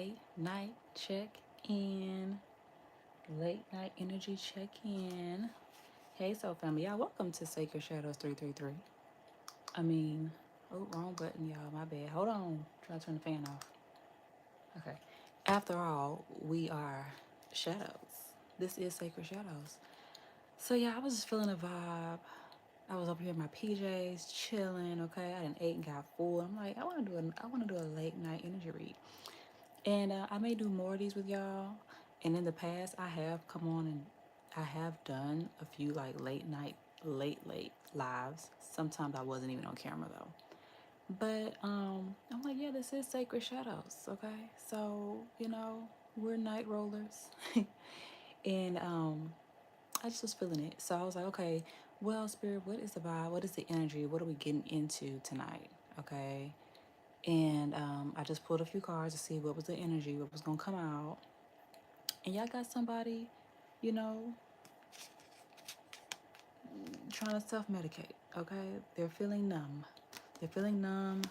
late night check-in. Late night energy check-in. Hey, so family, y'all, welcome to Sacred Shadows 333. I mean, oh, wrong button, y'all. My bad. Hold on. Try to turn the fan off. Okay. After all, we are shadows. This is Sacred Shadows. So yeah, I was just feeling a vibe. I was up here in my PJs, chilling. Okay, I didn't ate and got full. I'm like, I want to do a late night energy read. And I may do more of these with y'all. And in the past, I have come on and I have done a few like late lives. Sometimes I wasn't even on camera though. But I'm like, yeah, this is Sacred Shadows, okay? So, we're night rollers. And I just was feeling it. So I was like, okay, well, Spirit, what is the vibe? What is the energy? What are we getting into tonight? Okay. And I just pulled a few cards to see what was the energy, what was gonna come out. And y'all got somebody, you know, trying to self-medicate. Okay, they're feeling numb. They're feeling numb,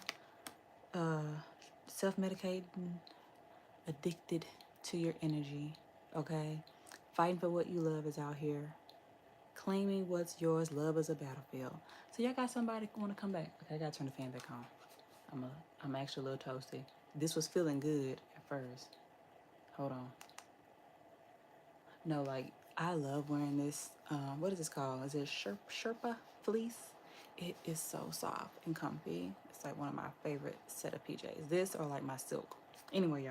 self-medicating, addicted to your energy. Okay, fighting for what you love is out here. Claiming what's yours, love is a battlefield. So y'all got somebody want to come back. Okay, I gotta turn the fan back on. I'm actually a little toasty. This was feeling good at first. Hold on. No, like I love wearing this. What is this called? Is it Sherpa fleece? It is so soft and comfy. It's like one of my favorite set of PJs. This or like my silk. Anyway,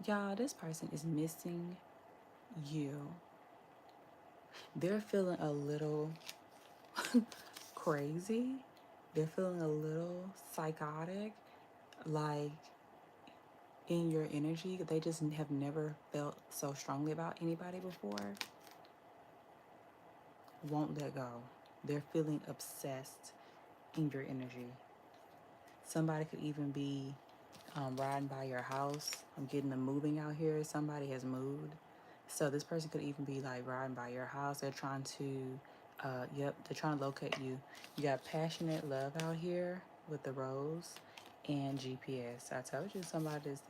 y'all, this person is missing you. They're feeling a little crazy. They're feeling a little psychotic, like in your energy. They just have never felt so strongly about anybody before. Won't let go. They're feeling obsessed in your energy. Somebody could even be riding by your house. I'm getting the moving out here. Somebody has moved. So this person could even be like riding by your house. They're trying to, they're trying to locate you. You got passionate love out here with the rose and GPS. I told you somebody is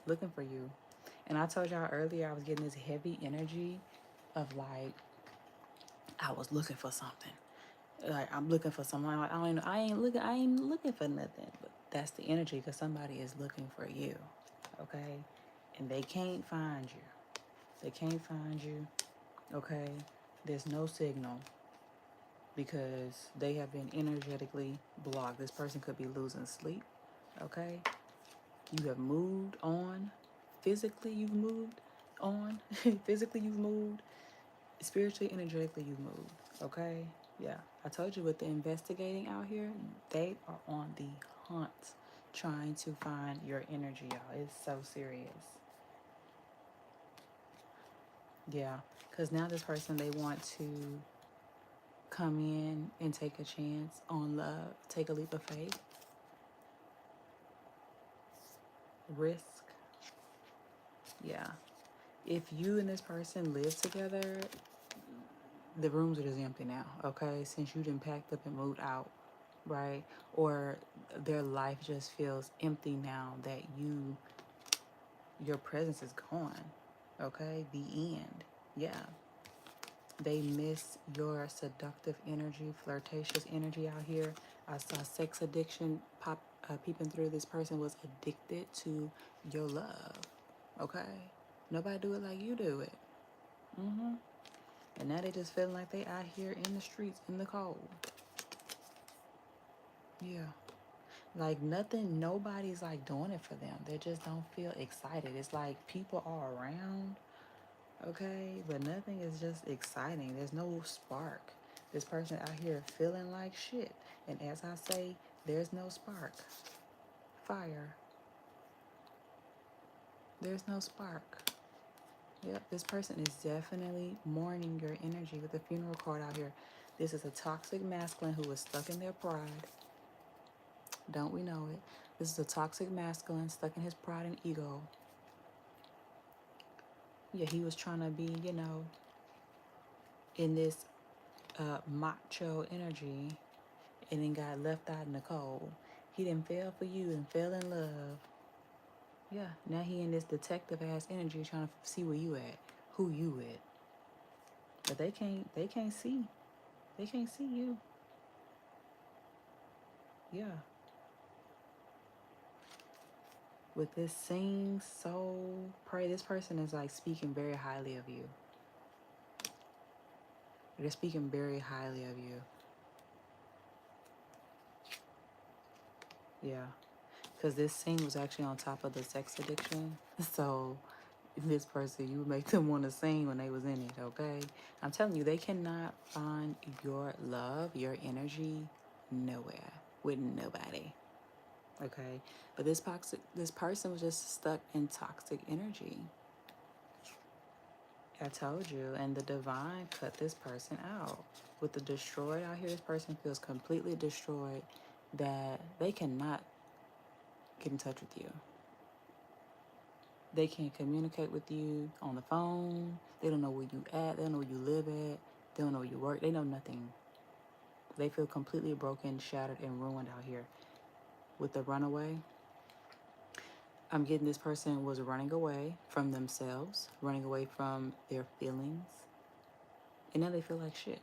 looking for you. And I told y'all earlier I was getting this heavy energy of like, I was looking for something. Like I'm looking for someone. Like, I ain't looking for nothing. But that's the energy because somebody is looking for you. Okay? And they can't find you. They can't find you. Okay? There's no signal because they have been energetically blocked. This person could be losing sleep. Okay? You have moved on. Physically, you've moved on. Physically, you've moved. Spiritually, energetically, you've moved. Okay? Yeah. I told you with the investigating out here, they are on the hunt trying to find your energy, y'all. It's so serious. Yeah. Because now this person, they want to come in and take a chance on love, take a leap of faith, risk. Yeah. If you and this person live together, the rooms are just empty now, okay? Since you done packed up and moved out, right? Or their life just feels empty now that your presence is gone, okay? The end. Yeah. They miss your seductive energy, flirtatious energy out here. I saw sex addiction peeping through. This person was addicted to your love, okay? Nobody do it like you do it. And now they just feeling like they out here in the streets in the cold. Yeah. Like nothing, nobody's like doing it for them. They just don't feel excited. It's like people are around, okay, but nothing is just exciting. There's no spark. This person out here feeling like shit. And as I say, there's no spark. Fire. There's no spark. Yep, this person is definitely mourning your energy with the funeral card out here. This is a toxic masculine who is stuck in their pride. Don't we know it? This is a toxic masculine stuck in his pride and ego. Yeah, he was trying to be, in this macho energy and then got left out in the cold. He didn't fail for you and fell in love. Yeah, now he in this detective ass energy trying to see where you at, who you at. But they can't see. They can't see you. Yeah. With this sing soul pray, this person is like speaking very highly of you. They're speaking very highly of you. Yeah. Because this scene was actually on top of the sex addiction. So this person, you would make them want to sing when they was in it, okay? I'm telling you, they cannot find your love, your energy, nowhere, with nobody, okay? But this person was just stuck in toxic energy. I told you, and the divine cut this person out. With the destroyed out here, this person feels completely destroyed that they cannot get in touch with you. They can't communicate with you on the phone. They don't know where you at. They don't know where you live at. They don't know where you work. They know nothing. They feel completely broken, shattered, and ruined out here. With the runaway, I'm getting this person was running away from themselves, running away from their feelings. And now they feel like shit.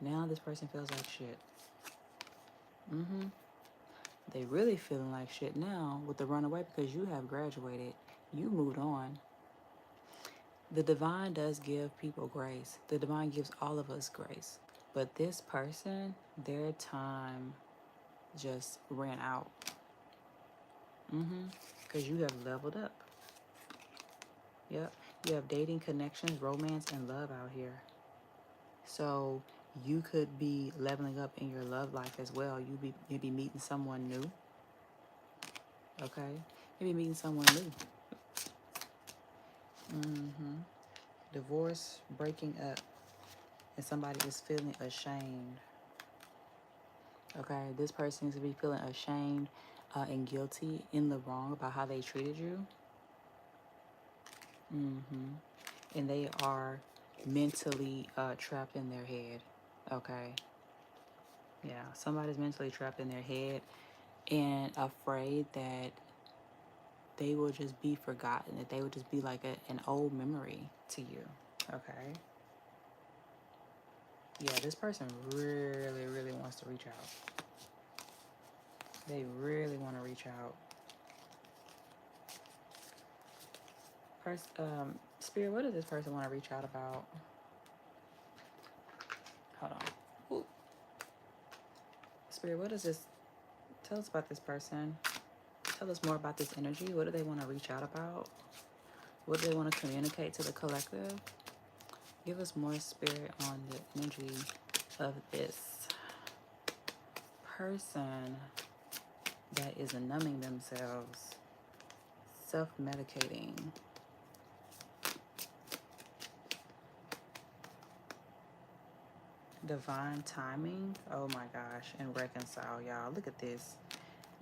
Now this person feels like shit. They really feeling like shit now with the runaway because you have graduated. You moved on. The divine does give people grace. The divine gives all of us grace. But this person, their time just ran out. Because you have leveled up. Yep. You have dating, connections, romance, and love out here. So you could be leveling up in your love life as well. You'd be meeting someone new. Okay? You'd be meeting someone new. Divorce, breaking up, and somebody is feeling ashamed. Okay, this person needs to be feeling ashamed and guilty in the wrong about how they treated you. And they are mentally trapped in their head. Okay. Yeah, somebody's mentally trapped in their head and afraid that they will just be forgotten, that they would just be like an old memory to you. Okay. Yeah, this person really, really wants to reach out. They really want to reach out. Spirit, what does this person want to reach out about? Hold on. Ooh. Spirit, what does this... Tell us about this person. Tell us more about this energy. What do they want to reach out about? What do they want to communicate to the collective? Give us more, Spirit, on the energy of this person that is numbing themselves, self-medicating. Divine timing. Oh my gosh. And reconcile, y'all. Look at this.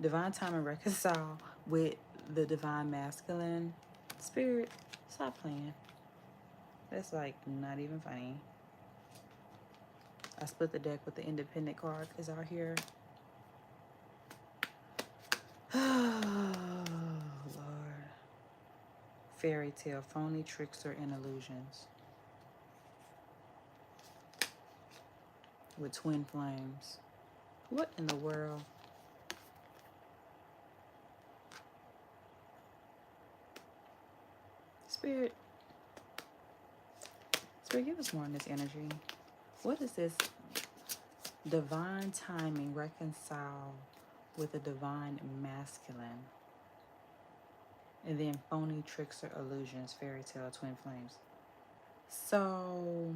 Divine time and reconcile with the divine masculine. Spirit, stop playing. That's like not even funny. I split the deck with the independent card is out here. Oh, Lord. Fairy tale, phony, trickster, and illusions. With twin flames. What in the world? Spirit, give us more on this energy. What is this? Divine timing, reconcile with the divine masculine. And then phony, trickster, illusions, fairy tale, twin flames. So,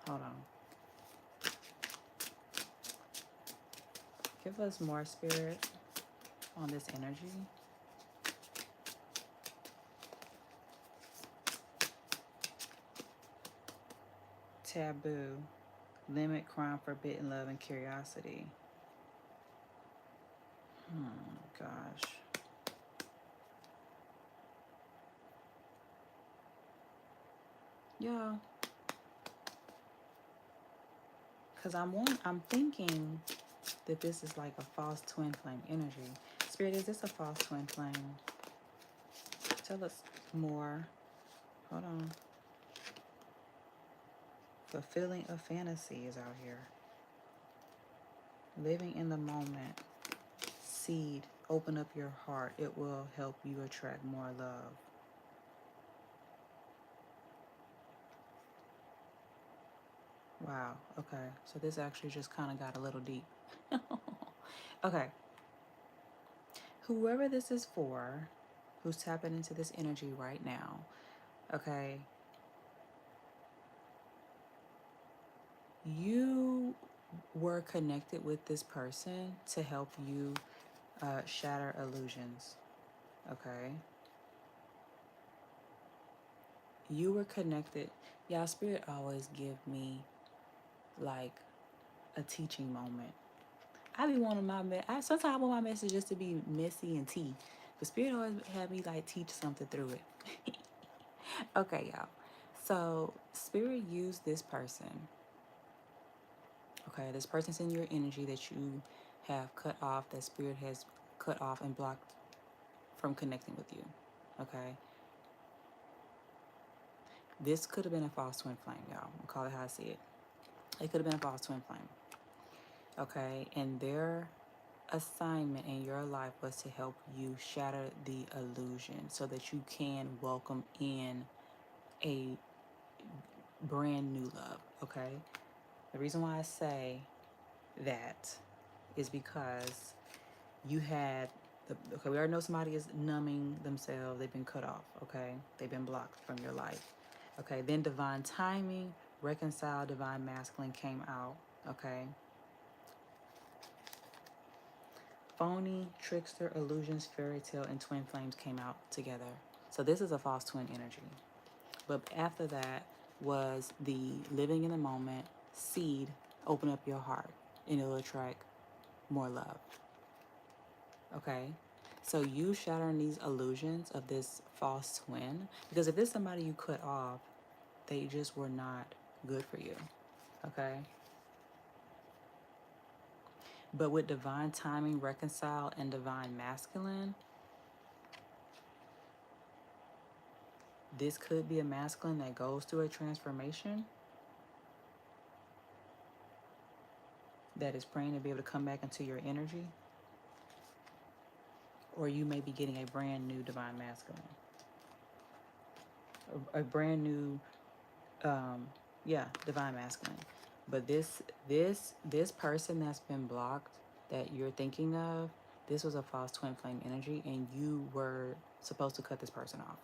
hold on. Give us more, Spirit, on this energy. Taboo, limit, crime, forbidden, love, and curiosity. Gosh. Yeah. Because I'm thinking that this is like a false twin flame energy. Spirit, is this a false twin flame? Tell us more. Hold on. Fulfilling a fantasy is out here. Living in the moment. Seed. Open up your heart. It will help you attract more love. Wow. Okay. So this actually just kind of got a little deep. Okay. Whoever this is for, who's tapping into this energy right now, okay, you were connected with this person to help you shatter illusions, okay? You were connected. Y'all, Spirit always give me like a teaching moment. I be wanting sometimes I want my messages to be messy and tea, but Spirit always had me like teach something through it. Okay, y'all. So Spirit used this person. Okay, this person's in your energy that you have cut off, that Spirit has cut off and blocked from connecting with you. Okay. This could have been a false twin flame, y'all. I'll call it how I see it. It could have been a false twin flame. Okay, and their assignment in your life was to help you shatter the illusion so that you can welcome in a brand new love. Okay, the reason why I say that is because you had okay, we already know somebody is numbing themselves. They've been cut off. Okay, they've been blocked from your life. Okay, then divine timing, reconcile, divine masculine came out. Okay, phony, trickster, illusions, fairy tale, and twin flames came out together. So this is a false twin energy. But after that was the living in the moment, seed, open up your heart, and it'll attract more love. Okay? So you shattering these illusions of this false twin, because if there's somebody you cut off, they just were not good for you. Okay? But with divine timing, reconcile, and divine masculine, this could be a masculine that goes through a transformation, that is praying to be able to come back into your energy. Or you may be getting a brand new divine masculine. A brand new, divine masculine. But this person that's been blocked that you're thinking of, this was a false twin flame energy, and you were supposed to cut this person off.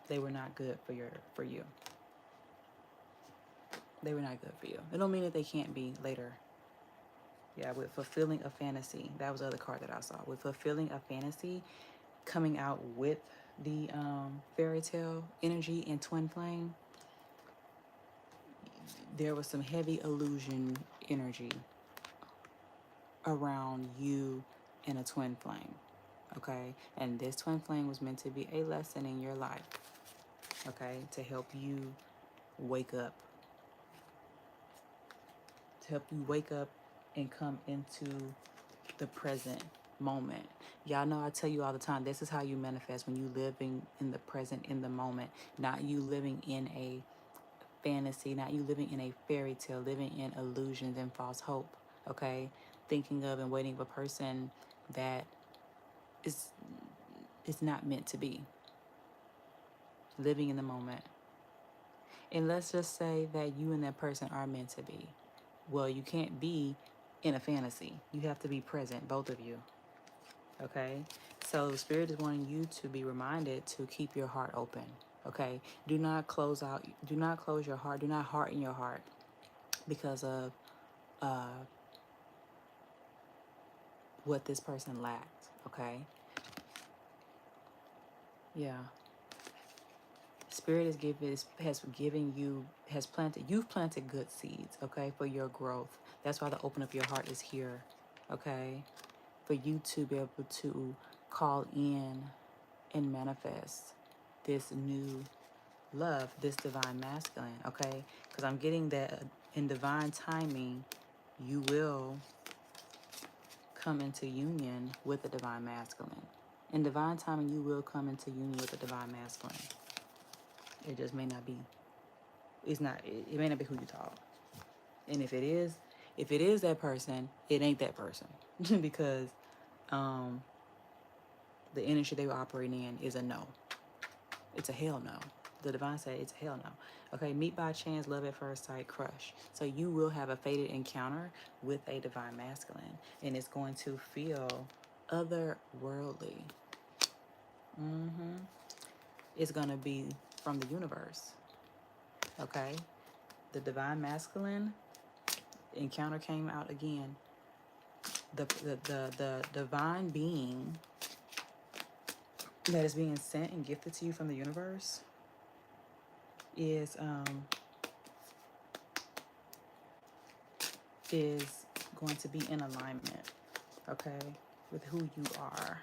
They were not good for you. They were not good for you. It don't mean that they can't be later. Yeah, with fulfilling a fantasy. That was the other card that I saw. With fulfilling a fantasy, coming out with the fairy tale energy and twin flame, there was some heavy illusion energy around you and a twin flame. Okay? And this twin flame was meant to be a lesson in your life. Okay? To help you wake up. To help you wake up and come into the present moment. Y'all know I tell you all the time, this is how you manifest when you living in the present, in the moment, not you living in a fantasy, not you living in a fairy tale, living in illusions and false hope. Okay, thinking of and waiting for a person that is not meant to be. Living in the moment. And let's just say that you and that person are meant to be. Well, you can't be in a fantasy. You have to be present, both of you. Okay? So Spirit is wanting you to be reminded to keep your heart open. Okay? Do not close your heart. Do not harden your heart because of what this person lacked. Okay? Yeah. Spirit you've planted good seeds, okay, for your growth. That's why the open up your heart is here, okay, for you to be able to call in and manifest this new love, this divine masculine, okay, because I'm getting that in divine timing, you will come into union with the divine masculine. In divine timing, you will come into union with the divine masculine. It just may not be. It's not. It may not be who you thought. And if it is that person, it ain't that person because um, the energy they were operating in is a no. It's a hell no. The divine said it's a hell no. Okay, meet by chance, love at first sight, crush. So you will have a fated encounter with a divine masculine, and it's going to feel otherworldly. It's going to be from the universe. Okay, the divine masculine encounter came out again. The divine being that is being sent and gifted to you from the universe is going to be in alignment, okay, with who you are.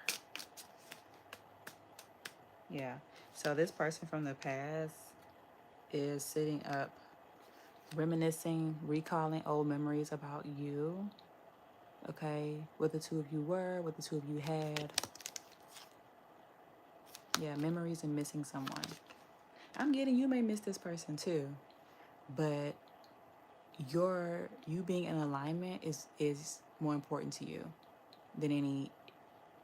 Yeah. So this person from the past is sitting up, reminiscing, recalling old memories about you, okay, what the two of you were, what the two of you had. Yeah, memories and missing someone. I'm getting you may miss this person too, but you being in alignment is more important to you than any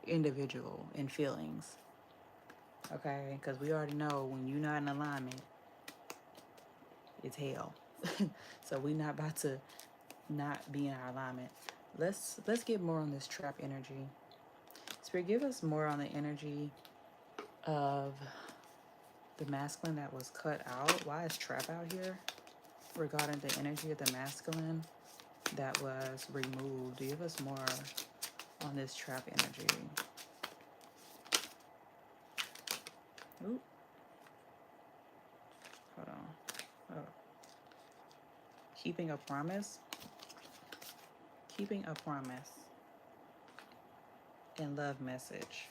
individual and feelings. Okay, because we already know when you're not in alignment, it's hell. So we not about to not be in our alignment. Let's get more on this trap energy. Spirit, give us more on the energy of the masculine that was cut out. Why is trap out here? Regarding the energy of the masculine that was removed. Give us more on this trap energy. Oop. Hold on. Oh. Keeping a promise. Keeping a promise. And love message.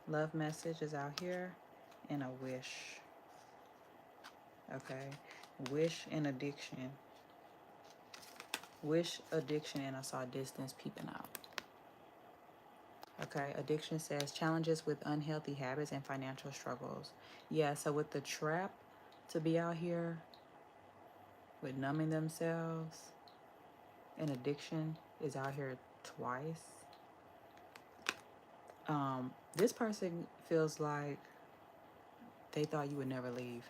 Love message is out here. And a wish. Okay. Wish and addiction. Wish, addiction, and I saw distance peeping out. Okay, addiction says challenges with unhealthy habits and financial struggles. Yeah, so with the trap to be out here with numbing themselves, and addiction is out here twice. This person feels like they thought you would never leave.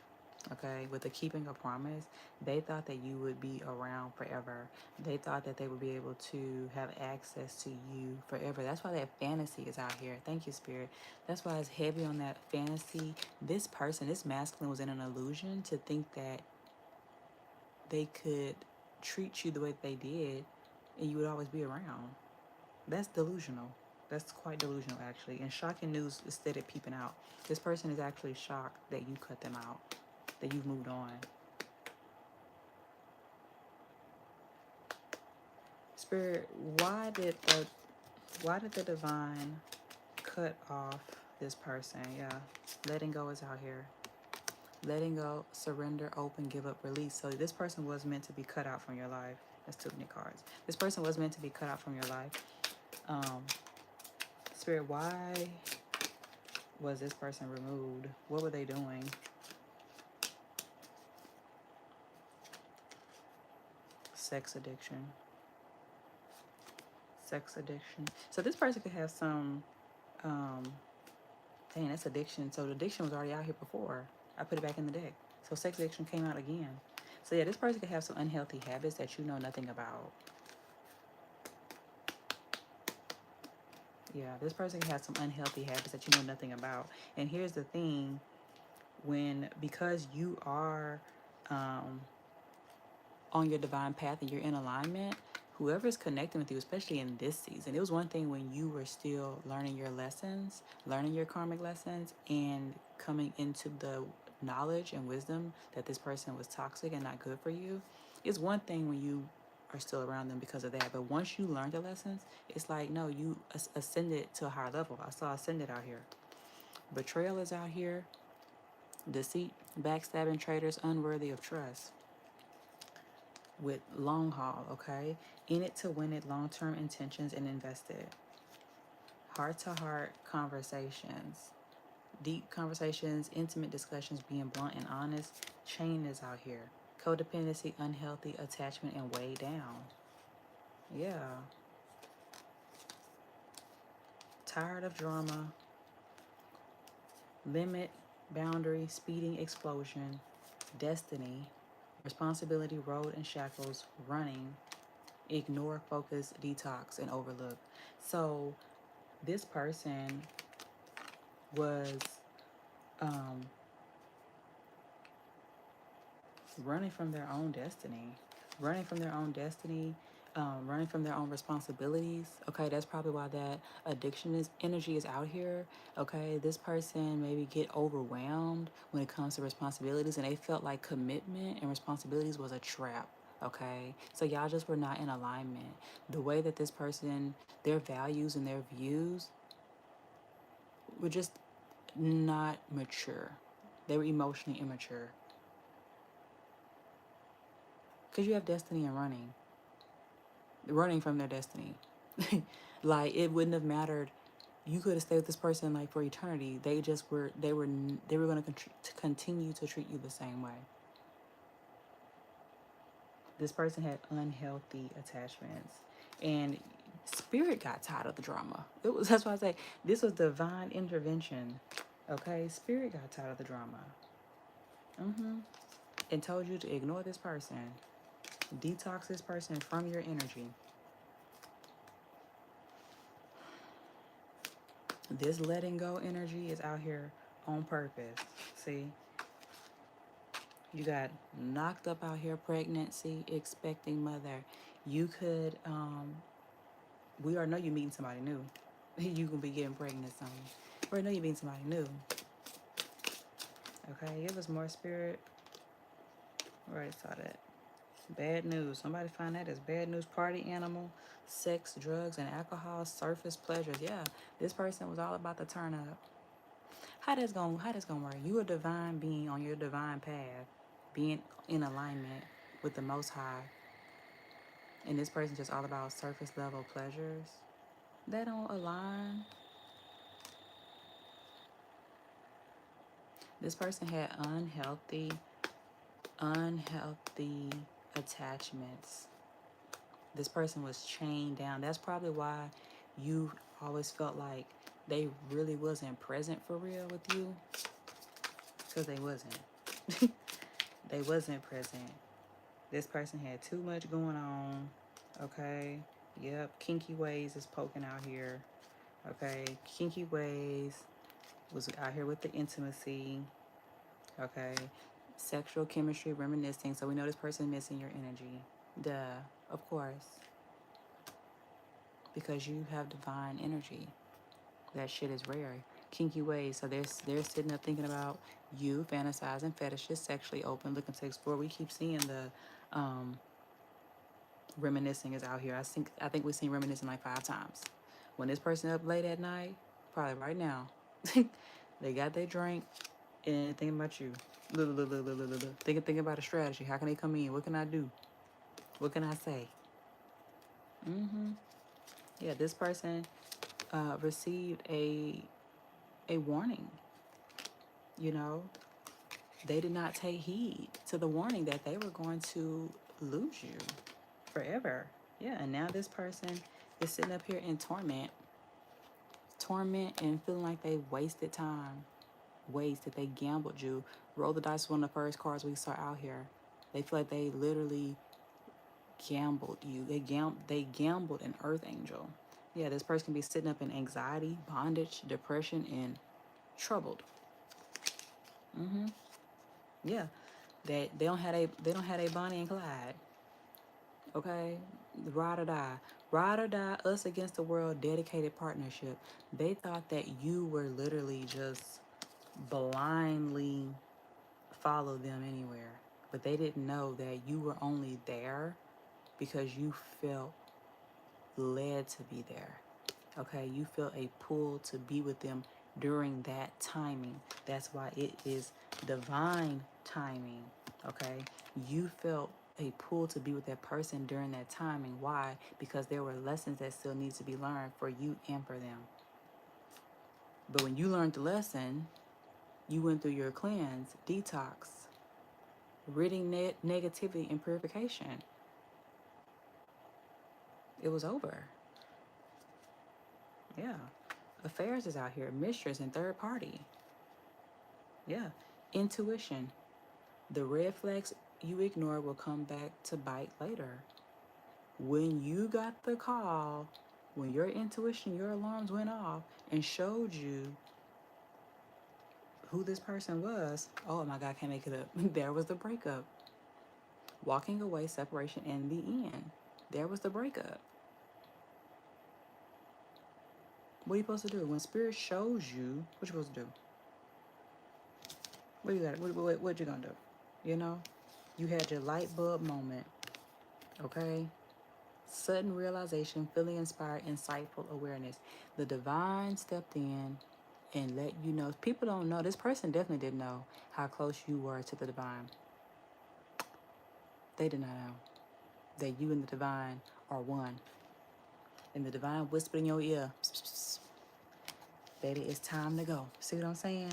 Okay, with the keeping a promise, they thought that you would be around forever. They thought that they would be able to have access to you forever. That's why that fantasy is out here. Thank you, Spirit. That's why it's heavy on that fantasy. This person, this masculine, was in an illusion to think that they could treat you the way they did and you would always be around. That's delusional. That's quite delusional, actually. And shocking news is steady peeping out. This person is actually shocked that you cut them out, that you've moved on. Spirit, why did the divine cut off this person? Yeah, letting go is out here. Letting go, surrender, open, give up, release. So this person was meant to be cut out from your life. That's too many cards. This person was meant to be cut out from your life. Spirit, why was this person removed? What were they doing? Sex addiction. Sex addiction. So this person could have some, dang, that's addiction. So the addiction was already out here before. I put it back in the deck. So sex addiction came out again. So yeah, this person could have some unhealthy habits that you know nothing about. Yeah, this person has some unhealthy habits that you know nothing about. And here's the thing, because you are on your divine path and you're in alignment, whoever's connecting with you, especially in this season, it was one thing when you were still learning your lessons, learning your karmic lessons, and coming into the knowledge and wisdom that this person was toxic and not good for you. It's one thing when you are still around them because of that, but once you learn the lessons, it's like, no, you ascended to a higher level. I saw ascended out here. Betrayal is out here. Deceit, backstabbing, traitors, unworthy of trust. with long haul, okay? In it to win it, long-term intentions and invested. Heart-to-heart conversations. Deep conversations, intimate discussions, being blunt and honest. Chain is out here. Codependency, unhealthy attachment, and way down. Yeah. Tired of drama. Limit, boundary, speeding, explosion. Destiny. Responsibility, road and shackles, running. Ignore, focus, detox, and overlook. So this person was um, running from their own destiny, running from their own destiny, running from their own responsibilities. Okay, that's probably why that addiction is energy is out here. Okay, this person maybe get overwhelmed when it comes to responsibilities, and they felt like commitment and responsibilities was a trap. Okay, so y'all just were not in alignment. The way that this person, their values and their views were just not mature. They were emotionally immature. Because you have destiny and running from their destiny. Like, it wouldn't have mattered. You could have stayed with this person like for eternity. They were going to continue to treat you the same way. This person had unhealthy attachments, and spirit got tired of the drama. That's why I say this was divine intervention. Okay, spirit got tired of the drama. And told you to ignore this person, detox this person from your energy. This letting go energy is out here on purpose. See, you got knocked up out here, pregnancy, expecting mother. You could, we already know you meeting somebody new. You gonna be getting pregnant soon. We already know you meeting somebody new. Okay, it was more spirit. We already saw that. Bad news. Somebody find that as bad news. Party animal, sex, drugs, and alcohol, surface pleasures. Yeah, this person was all about the turn up. How that's gonna work? You a divine being on your divine path, being in alignment with the Most High, and this person just all about surface level pleasures. That don't align. This person had unhealthy attachments. This person was chained down. That's probably why you always felt like they really wasn't present for real with you, because they wasn't. They wasn't present. This person had too much going on. Okay. Yep. Kinky ways is poking out here. Okay. Kinky ways was out here with the intimacy. Okay. Sexual chemistry, reminiscing. So we know this person missing your energy. Duh. Of course. Because you have divine energy. That shit is rare. Kinky ways. So they're sitting up thinking about you, fantasizing, fetishes, sexually open, looking to explore. We keep seeing the reminiscing is out here. I think we've seen reminiscing like 5 times. When this person up late at night, probably right now, they got their drink and thinking about you. Thinking about a strategy. How can they come in? What can I do? What can I say? Yeah, this person received a warning. You know, they did not take heed to the warning that they were going to lose you forever. Yeah, and now this person is sitting up here in torment and feeling like they wasted time, wasted. They gambled you. Roll the dice was one of the first cards we saw out here. They feel like they literally gambled you. They gambled an earth angel. Yeah, this person can be sitting up in anxiety, bondage, depression, and troubled. Yeah, that they don't have a Bonnie and Clyde. Okay, ride or die, us against the world, dedicated partnership. They thought that you were literally just blindly follow them anywhere, but they didn't know that you were only there because you felt led to be there. Okay, you felt a pull to be with them during that timing. That's why it is divine timing. Okay, you felt a pull to be with that person during that time. And why? Because there were lessons that still need to be learned for you and for them. But when you learned the lesson, you went through your cleanse, detox, ridding negativity and purification. It was over. Yeah. Affairs is out here, mistress and third party. Yeah. Intuition. The red flags you ignore will come back to bite later. When you got the call, when your intuition, your alarms went off and showed you who this person was, oh my God, I can't make it up. There was the breakup. Walking away, separation, and the end. There was the breakup. What are you supposed to do? When spirit shows you, what you supposed to do? What you got? What you gonna do? You know, you had your light bulb moment. Okay, sudden realization, feeling inspired, insightful awareness. The divine stepped in and let you know. People don't know. This person definitely didn't know how close you were to the divine. They did not know that you and the divine are one. And the divine whispered in your ear, psst, psst, psst. Baby, it's time to go. See what I'm saying?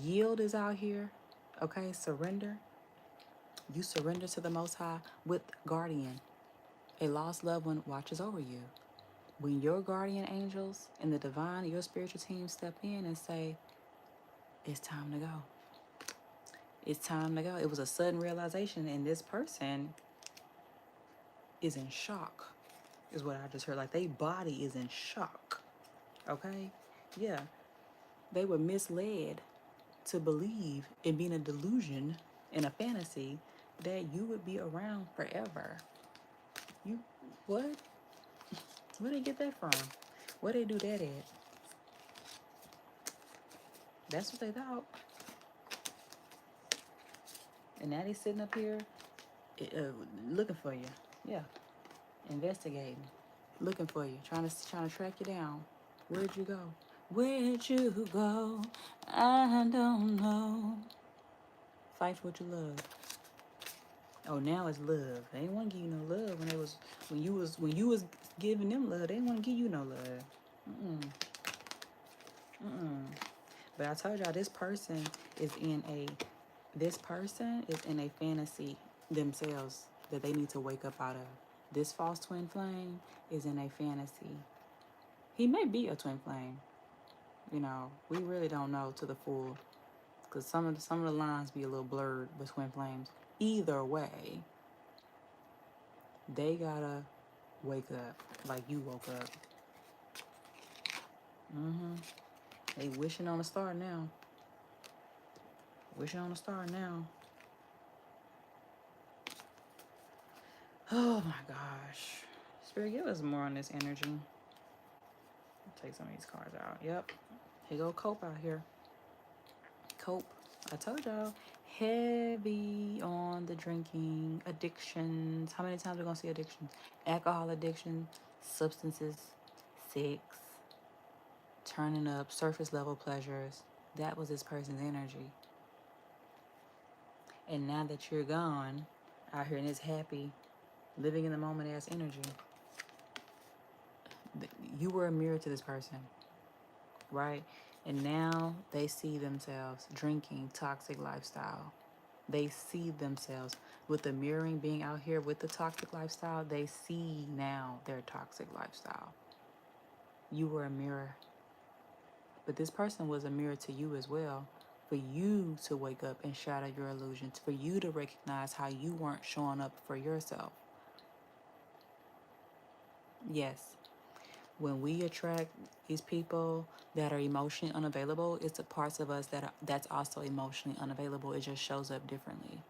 Yield is out here. Okay, surrender. You surrender to the Most High with guardian. A lost loved one watches over you. When your guardian angels and the divine, your spiritual team step in and say, it's time to go. It's time to go. It was a sudden realization, and this person is in shock, is what I just heard. Like, their body is in shock. Okay? Yeah. They were misled to believe in being a delusion and a fantasy that you would be around forever. You, what? Where they get that from? Where they do that at? That's what they thought. And now they sitting up here looking for you. Yeah. Investigating. Looking for you. Trying to track you down. Where'd you go? Where'd you go? I don't know. Fight for what you love. Oh, now it's love. They didn't want to give you no love when you was giving them love. They didn't want to give you no love. But I told y'all this person is in a fantasy themselves that they need to wake up out of. This false twin flame is in a fantasy. He may be a twin flame. You know, we really don't know to the full, because some of the lines be a little blurred with twin flames. Either way, they gotta wake up like you woke up. They wishing on a star now. Wishing on a star now. Oh my gosh. Spirit, give us more on this energy. I'll take some of these cards out. Yep. Here go Cope out here. Cope. I told y'all. Heavy on the drinking, addictions. How many times are we going to see addictions? Alcohol addiction, substances, sex, turning up, surface level pleasures. That was this person's energy. And now that you're gone, out here in this happy, living in the moment ass energy, you were a mirror to this person, right? And now they see themselves drinking toxic lifestyle. They see themselves with the mirroring being out here with the toxic lifestyle. They see now their toxic lifestyle. You were a mirror. But this person was a mirror to you as well. For you to wake up and shatter your illusions. For you to recognize how you weren't showing up for yourself. Yes. When we attract these people that are emotionally unavailable, it's the parts of us that's also emotionally unavailable. It just shows up differently.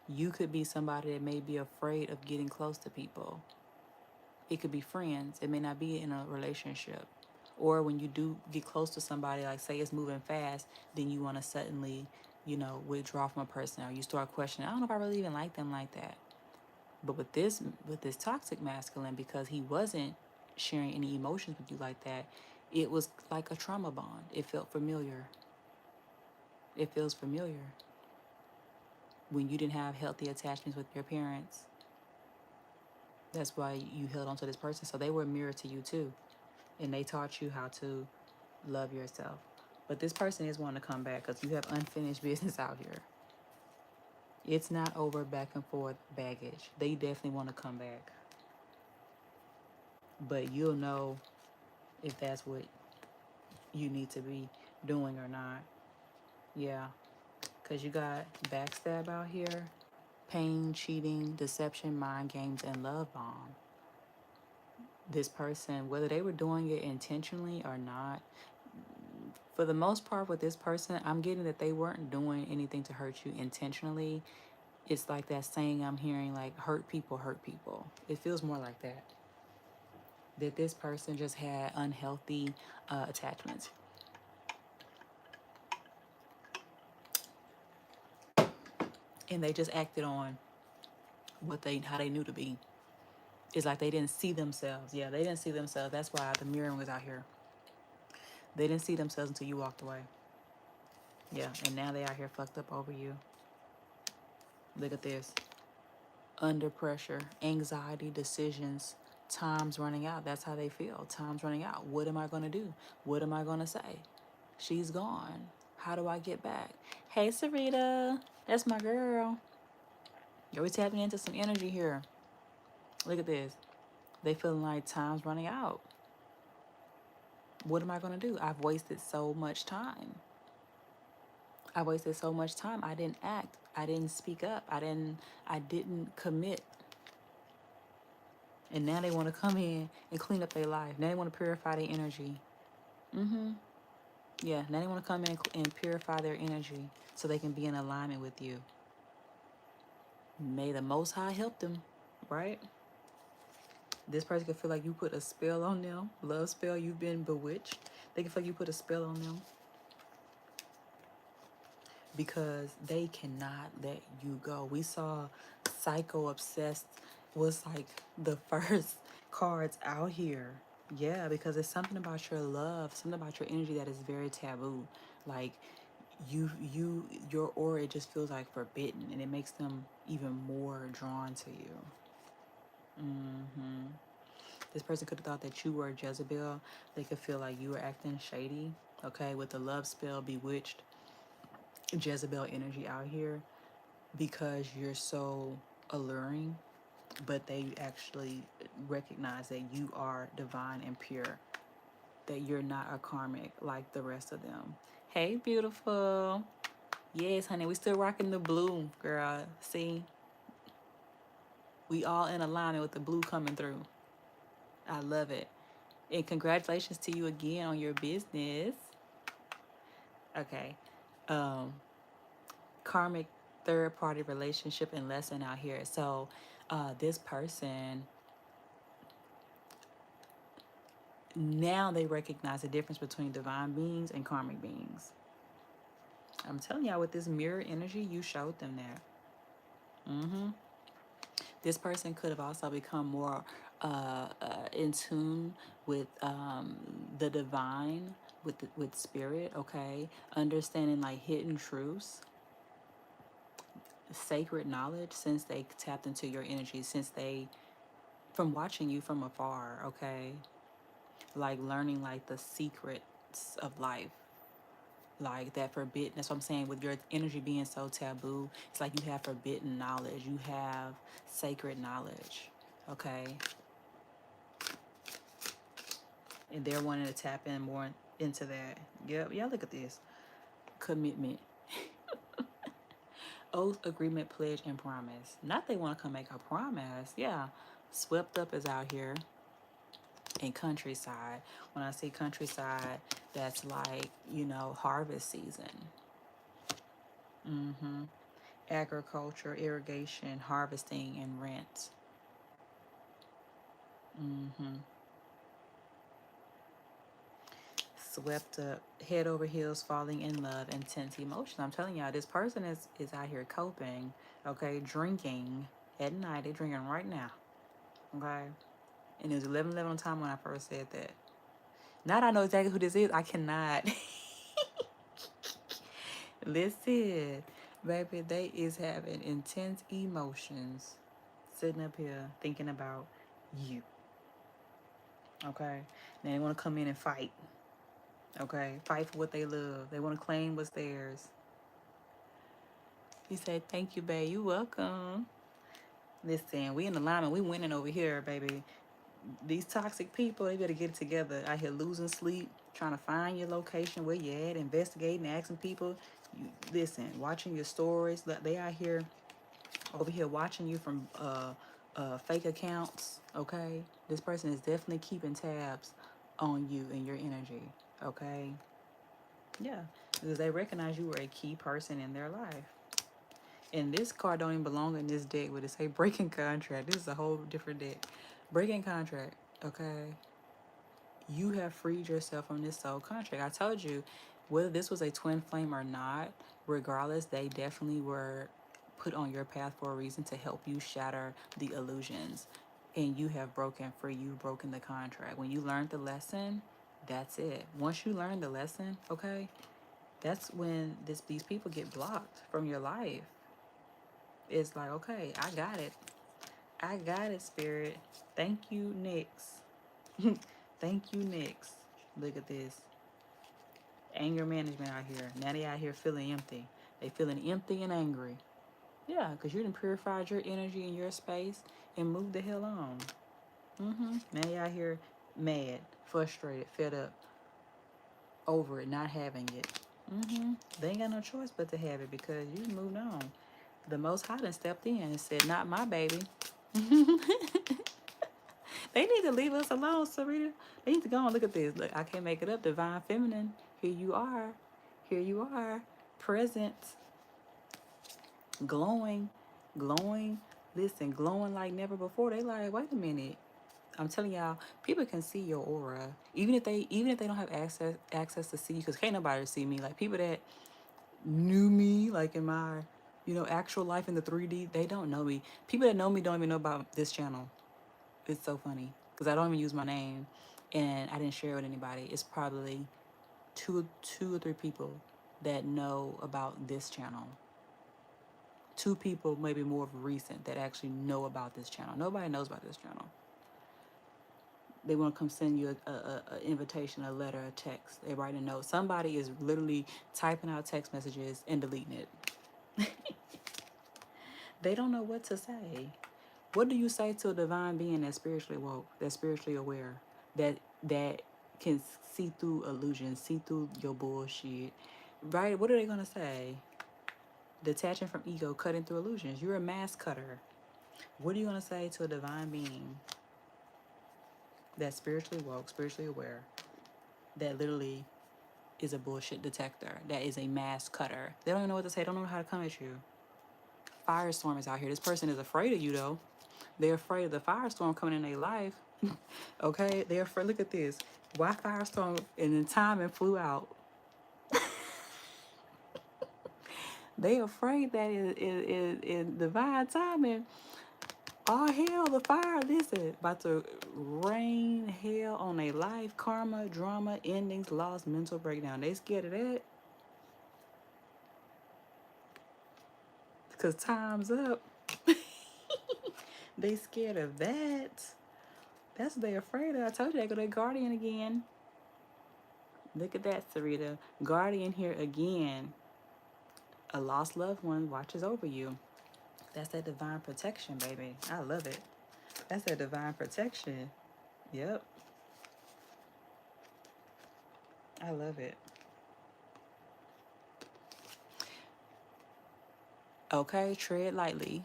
You could be somebody that may be afraid of getting close to people. It could be friends. It may not be in a relationship. Or when you do get close to somebody, like say it's moving fast, then you want to suddenly, withdraw from a person, or you start questioning, I don't know if I really even like them like that. But with this toxic masculine, because he wasn't sharing any emotions with you like that, It was like a trauma bond. It felt familiar. It feels familiar. When you didn't have healthy attachments with your parents, that's why you held on to this person. So they were a mirror to you too. And they taught you how to love yourself. But this person is wanting to come back because you have unfinished business out here. It's not over back and forth baggage. They definitely want to come back. But you'll know if that's what you need to be doing or not. Yeah. Because you got backstab out here, pain, cheating, deception, mind games, and love bomb. This person, whether they were doing it intentionally or not, for the most part with this person, I'm getting that they weren't doing anything to hurt you intentionally. It's like that saying I'm hearing, like, hurt people hurt people. It feels more like that. That this person just had unhealthy attachments. And they just acted on how they knew to be. It's like they didn't see themselves. Yeah, they didn't see themselves. That's why the mirroring was out here. They didn't see themselves until you walked away. Yeah, and now they out here fucked up over you. Look at this. Under pressure, anxiety, decisions, time's running out. That's how they feel. Time's running out. What am I going to do? What am I going to say? She's gone. How do I get back? Hey, Sarita. That's my girl. You're tapping into some energy here. Look at this. They feeling like time's running out. What am I going to do? I've wasted so much time. I wasted so much time. I didn't act. I didn't speak up. I didn't commit. And now they want to come in and clean up their life. Now they want to purify their energy. Yeah, now they want to come in and purify their energy so they can be in alignment with you. May the Most High help them, right? This person can feel like you put a spell on them. Love spell, you've been bewitched. They can feel like you put a spell on them because they cannot let you go. We saw Psycho Obsessed was like the first cards out here. Yeah, because it's something about your love, something about your energy that is very taboo. Like your aura, it just feels like forbidden, and it makes them even more drawn to you. This person could have thought that you were Jezebel. They could feel like you were acting shady. Okay, with the love spell, bewitched, Jezebel energy out here because you're so alluring, but they actually recognize that you are divine and pure, that you're not a karmic like the rest of them. Hey, beautiful. Yes, honey, we still rocking the blue, girl. See, we all in alignment with the blue coming through. I love it. And congratulations to you again on your business. Okay. Karmic third party relationship and lesson out here. So this person, now they recognize the difference between divine beings and karmic beings. I'm telling y'all, with this mirror energy, you showed them that. This person could have also become more in tune with the divine, with spirit. Okay, understanding like hidden truths, sacred knowledge, since they tapped into your energy, since they, from watching you from afar. Okay, like learning like the secrets of life, like that forbidden. That's what I'm saying, with your energy being so taboo, it's like you have forbidden knowledge, you have sacred knowledge. Okay, and they're wanting to tap in more into that. Yep, yeah, look at this. Commitment. Oath, agreement, pledge, and promise. Not they want to come make a promise. Yeah, swept up is out here in countryside. When I say countryside, that's like, harvest season. Agriculture, irrigation, harvesting, and rent. Swept up, head over heels, falling in love, intense emotion. I'm telling y'all, this person is out here coping. Okay, drinking at night. They're drinking right now. Okay, and it was 11:11 on time when I first said that. Now that I know exactly who this is, I cannot. Listen, baby, they is having intense emotions sitting up here thinking about you. Okay? Now they want to come in and fight. Okay? Fight for what they love. They want to claim what's theirs. He said, thank you, babe. You welcome. Listen, we in alignment. We winning over here, baby. These toxic people, they better get it together. Out here losing sleep, trying to find your location, where you at, investigating, asking people. You listen, watching your stories. They out here, over here, watching you from fake accounts. Okay, this person is definitely keeping tabs on you and your energy. Okay, yeah, because they recognize you were a key person in their life. And this card don't even belong in this deck. Would it say breaking contract? This is a whole different deck. Breaking contract. Okay, you have freed yourself from this soul contract. I told you, whether this was a twin flame or not, regardless, they definitely were put on your path for a reason to help you shatter the illusions. And you have broken free. You've broken the contract. When you learned the lesson, that's it. Once you learn the lesson, okay, that's when these people get blocked from your life. It's like, okay, I got it. I got it, Spirit. Thank you, Nyx. Thank you, Nyx. Look at this. Anger management out here. Now they out here feeling empty. They feeling empty and angry. Yeah, because you done purified your energy and your space and moved the hell on. Now they out here mad, frustrated, fed up, over it, not having it. They ain't got no choice but to have it because you moved on. The Most High done stepped in and said, not my baby. They need to leave us alone, Sarita. They need to go and look at this. Look, I can't make it up. Divine Feminine. Here you are. Here you are. Present. Glowing. Glowing. Listen, glowing like never before. They like, wait a minute. I'm telling y'all, people can see your aura. Even if they don't have access to see you, because can't nobody see me. Like people that knew me, like in my, actual life in the 3D, they don't know me. People that know me don't even know about this channel. It's so funny because I don't even use my name, and I didn't share it with anybody. It's probably two or three people that know about this channel. Two people, maybe more of recent, that actually know about this channel. Nobody knows about this channel. They want to come send you a invitation, a letter, a text. They write a note. Somebody is literally typing out text messages and deleting it. They don't know what to say. What do you say to a divine being that's spiritually woke, that's spiritually aware, that can see through illusions, see through your bullshit, right? What are they gonna say? Detaching from ego, cutting through illusions. You're a mask cutter. What are you gonna say to a divine being that's spiritually woke, spiritually aware, that literally is a bullshit detector, that is a mask cutter? They don't even know what to say. They don't know how to come at you. Firestorm is out here. This person is afraid of you though. They're afraid of the firestorm coming in their life. Okay? They're afraid. Look at this. Why firestorm and then time and flew out? They afraid that in divine timing, all hell, the fire, listen, about to rain hell on their life, karma, drama, endings, loss, mental breakdown. They scared of that because time's up. They scared of that. That's what they afraid of. I told you they go to guardian again. Look at that, Sarita. Guardian here again. A lost loved one watches over you. That's that divine protection, baby. I love it. That's that divine protection. Yep. I love it. Okay, tread lightly.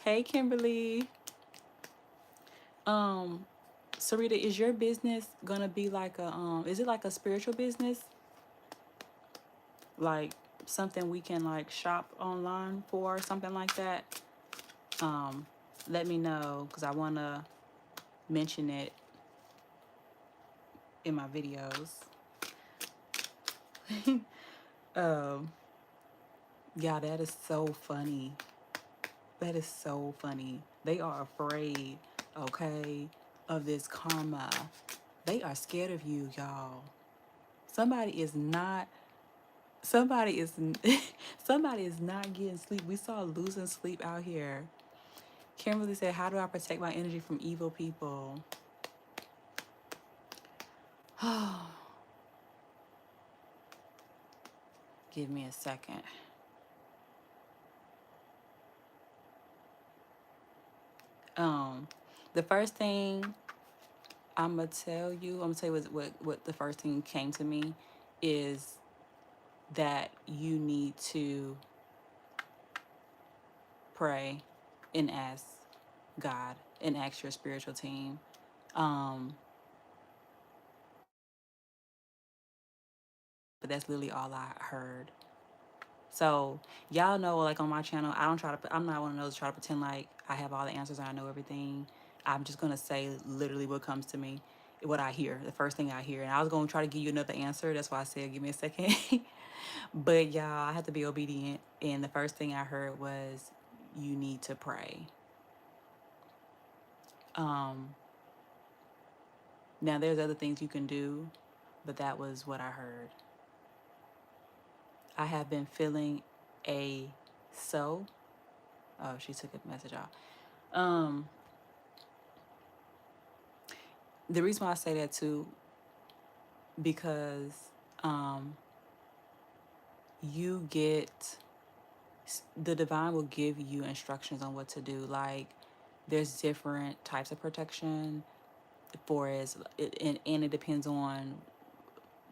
Hey, Kimberly. Sarita, is your business gonna be like is it like a spiritual business? Like something we can like shop online for, something like that? Let me know because I wanna mention it in my videos. Yeah, that is so funny. That is so funny. They are afraid, okay, of this karma. They are scared of you, y'all. Somebody is not somebody is somebody is not getting sleep. We saw losing sleep out here. Kimberly said, "How do I protect my energy from evil people?" Give me a second. Um, the first thing I'm gonna tell you what the first thing came to me is that you need to pray and ask God and ask your spiritual team. Um, but that's literally all I heard. So y'all know, like on my channel, I don't try to. I'm not one of those to try to pretend like I have all the answers and I know everything. I'm just gonna say literally what comes to me, what I hear, the first thing I hear. And I was gonna try to give you another answer. That's why I said give me a second. But y'all, I have to be obedient. And the first thing I heard was you need to pray. Um, Now there's other things you can do, but that was what I heard. I have been feeling a so. Oh, she took a message off. Um, the reason why I say that too, because um, you get the divine will give you instructions on what to do. Like there's different types of protection for as and it depends on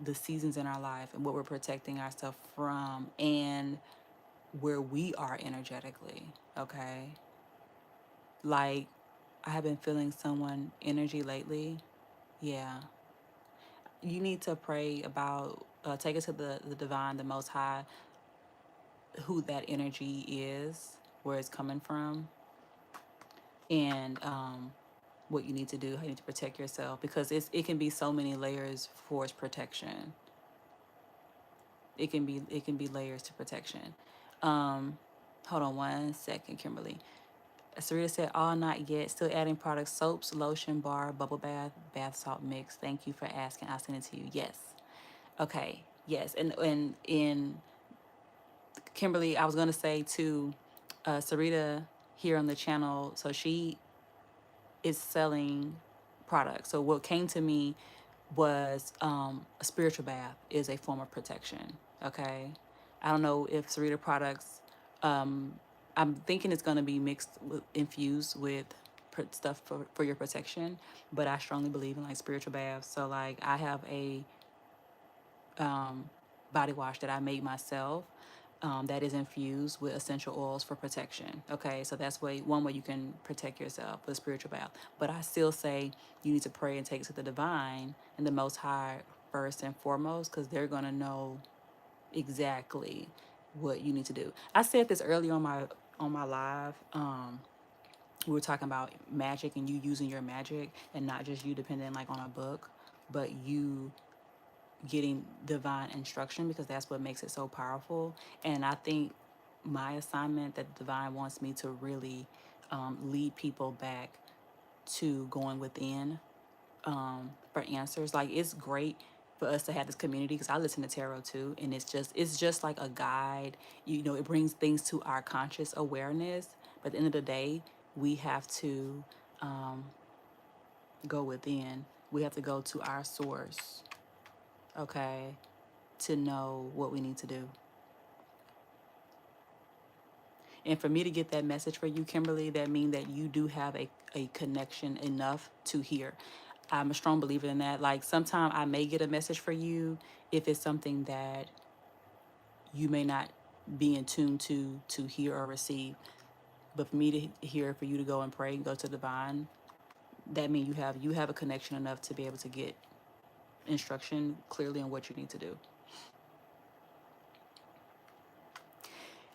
the seasons in our life and what we're protecting ourselves from and where we are energetically. Okay, like I have been feeling someone energy lately. Yeah, you need to pray about take it to the divine, the most high, who that energy is, where it's coming from, and what you need to do, how you need to protect yourself, because it can be so many layers for its protection. It can be layers to protection. Um, Hold on one second, Kimberly. Sarita said, all not yet. Still adding products, soaps, lotion, bar, bubble bath, bath salt mix. Thank you for asking. I'll send it to you. Yes. Okay. Yes. And in Kimberly, I was gonna say to Sarita here on the channel. So she is selling products. So what came to me was a spiritual bath is a form of protection. Okay. I don't know if Sarita products, um, I'm thinking it's going to be infused with stuff for your protection, but I strongly believe in like spiritual baths. So like I have a body wash that I made myself that is infused with essential oils for protection. Okay, so that's one way you can protect yourself with a spiritual bath. But I still say you need to pray and take it to the divine and the Most High first and foremost, because they're gonna know exactly what you need to do. I said this earlier on my live. We were talking about magic and you using your magic and not just you depending like on a book, but you getting divine instruction, because that's what makes it so powerful. And I think my assignment that the divine wants me to really lead people back to going within for answers. Like it's great for us to have this community because I listen to tarot too, and it's just like a guide. You know, it brings things to our conscious awareness. But at the end of the day, we have to go within. We have to go to our source. Okay, to know what we need to do. And for me to get that message for you, Kimberly, that means that you do have a connection enough to hear. I'm a strong believer in that. Like sometimes I may get a message for you if it's something that you may not be in tune to hear or receive. But for me to hear, for you to go and pray and go to the divine, that means you have a connection enough to be able to get instruction clearly on what you need to do.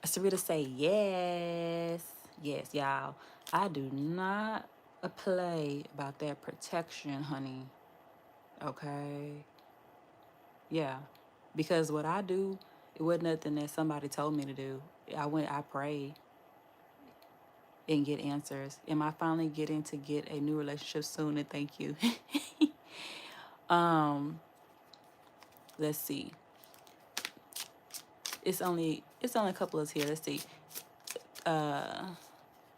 Sarita say yes. Yes, y'all. I do not play about that protection, honey. Okay. Yeah. Because what I do, it wasn't nothing that somebody told me to do. I prayed and get answers. Am I finally getting to get a new relationship soon? And thank you. Um, let's see. It's only a couple of us here. Let's see.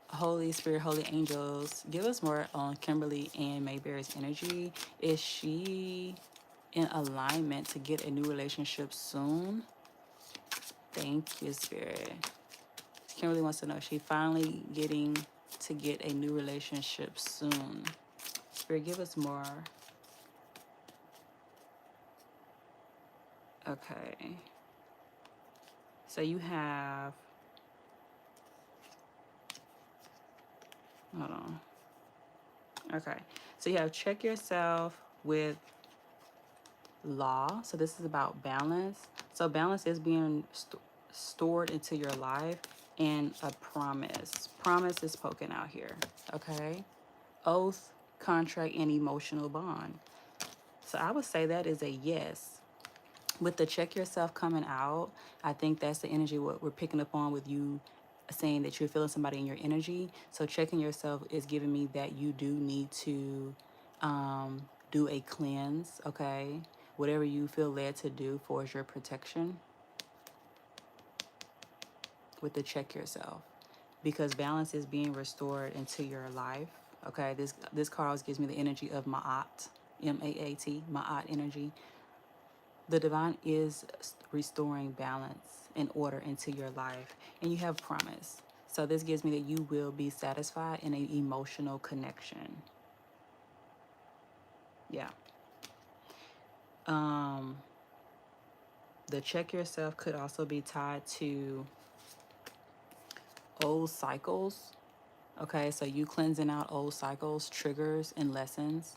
Holy Spirit, Holy Angels, give us more on Kimberly and Mayberry's energy. Is she in alignment to get a new relationship soon? Thank you, Spirit. Kimberly wants to know, is she finally getting to get a new relationship soon? Spirit, give us more. Okay. So you have, hold on. Okay. So you have check yourself with law. So this is about balance. So balance is being stored into your life, and a promise. Promise is spoken out here. Okay. Oath, contract, and emotional bond. So I would say that is a yes. With the check yourself coming out, I think that's the energy what we're picking up on with you saying that you're feeling somebody in your energy. So checking yourself is giving me that you do need to do a cleanse, okay? Whatever you feel led to do for your protection with the check yourself. Because balance is being restored into your life. Okay, this card always gives me the energy of Ma'at, M-A-A-T, Ma'at energy. The divine is restoring balance and order into your life, and you have promise. So this gives me that you will be satisfied in an emotional connection. Yeah. The check yourself could also be tied to old cycles. Okay, so you cleansing out old cycles, triggers, and lessons.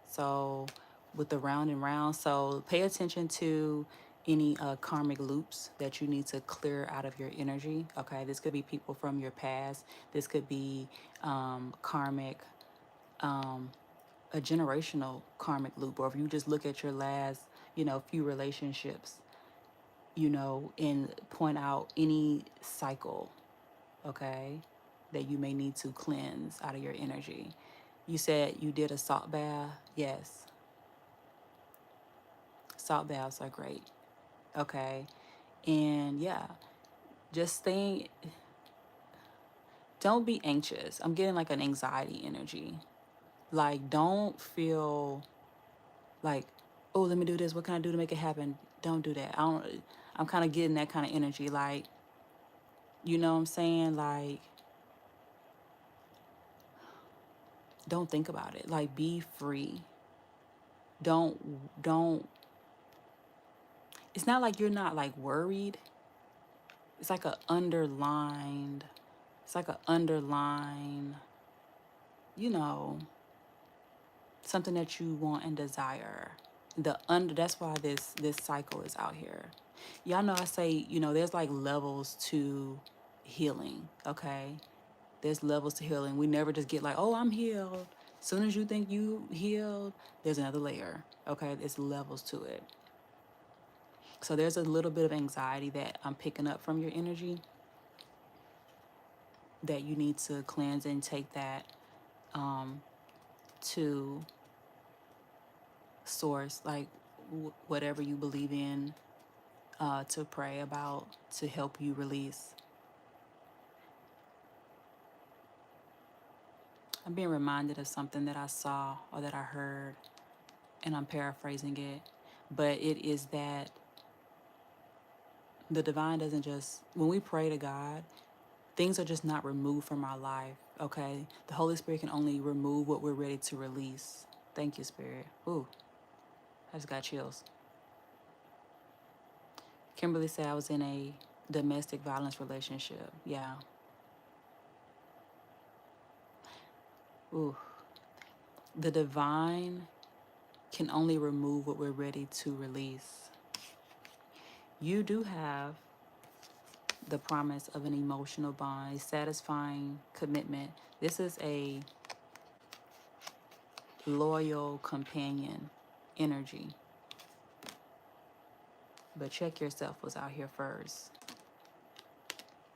So with the round and round, so pay attention to any karmic loops that you need to clear out of your energy. Okay, this could be people from your past. This could be karmic, a generational karmic loop, or if you just look at your last, few relationships, and point out any cycle, okay, that you may need to cleanse out of your energy. You said you did a salt bath. Yes. Salt baths are great. Okay. And yeah, just staying, don't be anxious. I'm getting like an anxiety energy. Like, don't feel like, oh, let me do this. What can I do to make it happen? Don't do that. I'm kind of getting that kind of energy. Like, you know what I'm saying? Like, don't think about it. Like, be free. Don't it's not like you're not like worried. It's like a underlined, it's like a underline, you know, something that you want and desire. That's why this cycle is out here. Y'all know I say, there's like levels to healing, okay? There's levels to healing. We never just get like, oh, I'm healed. As soon as you think you healed, there's another layer, okay? There's levels to it. So there's a little bit of anxiety that I'm picking up from your energy that you need to cleanse and take that to source, like whatever you believe in, to pray about to help you release. I'm being reminded of something that I saw or that I heard, and I'm paraphrasing it, but it is that the divine doesn't just, when we pray to God, things are just not removed from our life, okay? The Holy Spirit can only remove what we're ready to release. Thank you, Spirit. Ooh, I just got chills. Kimberly said I was in a domestic violence relationship. Yeah. Ooh. The divine can only remove what we're ready to release. You do have the promise of an emotional bond, a satisfying commitment. This is a loyal companion energy. But check yourself was out here first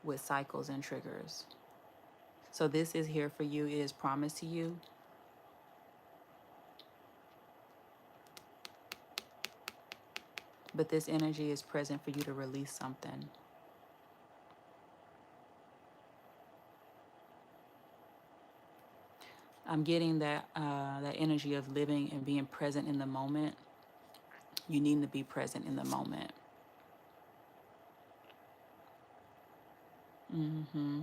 with cycles and triggers. So this is here for you. It is promised to you. But this energy is present for you to release something. I'm getting that energy of living and being present in the moment. You need to be present in the moment. Mm-hmm.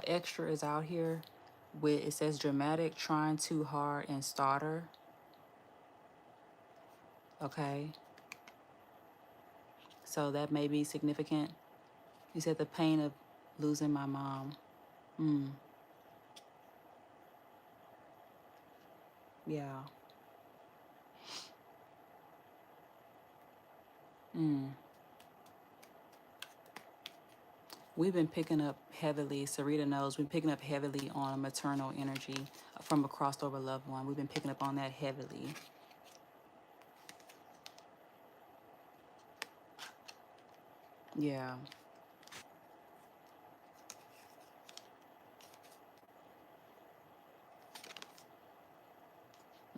Extra is out here with, it says dramatic, trying too hard, and starter. Okay, so that may be significant. You said the pain of losing my mom. Mm, yeah. Mm. We've been picking up heavily, Sarita knows, we've been picking up heavily on maternal energy from a crossed over loved one. We've been picking up on that heavily. Yeah.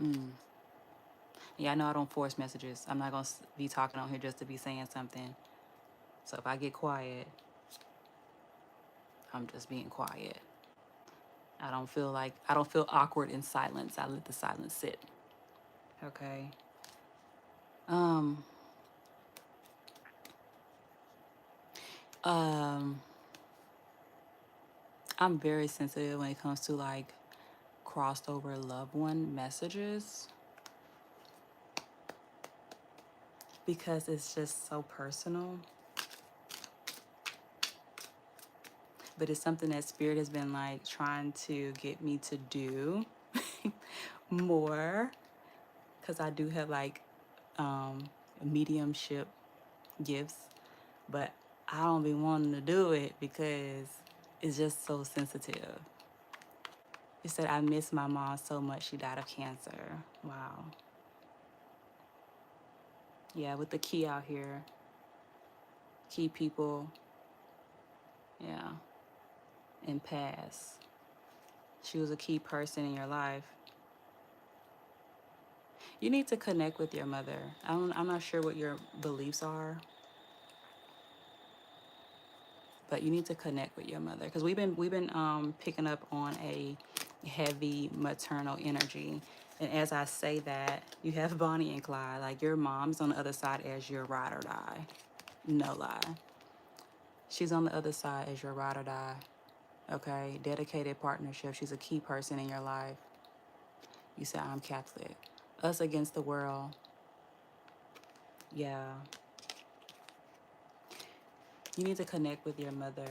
Mm. Yeah, I know I don't force messages. I'm not going to be talking on here just to be saying something. So if I get quiet, I'm just being quiet. I don't feel awkward in silence. I let the silence sit. Okay. Um, um, I'm very sensitive when it comes to like crossed over loved one messages because it's just so personal. But it's something that Spirit has been like trying to get me to do more because I do have like mediumship gifts, but I don't be wanting to do it because it's just so sensitive. It said, I miss my mom so much. She died of cancer. Wow. Yeah, with the key out here, key people, yeah, and pass. She was a key person in your life. You need to connect with your mother. I'm not sure what your beliefs are, but you need to connect with your mother because we've been picking up on a heavy maternal energy. And as I say that, you have Bonnie and Clyde. Like your mom's on the other side as your ride or die. No lie. She's on the other side as your ride or die. Okay, dedicated partnership. She's a key person in your life. You say I'm Catholic. Us against the world. Yeah. You need to connect with your mother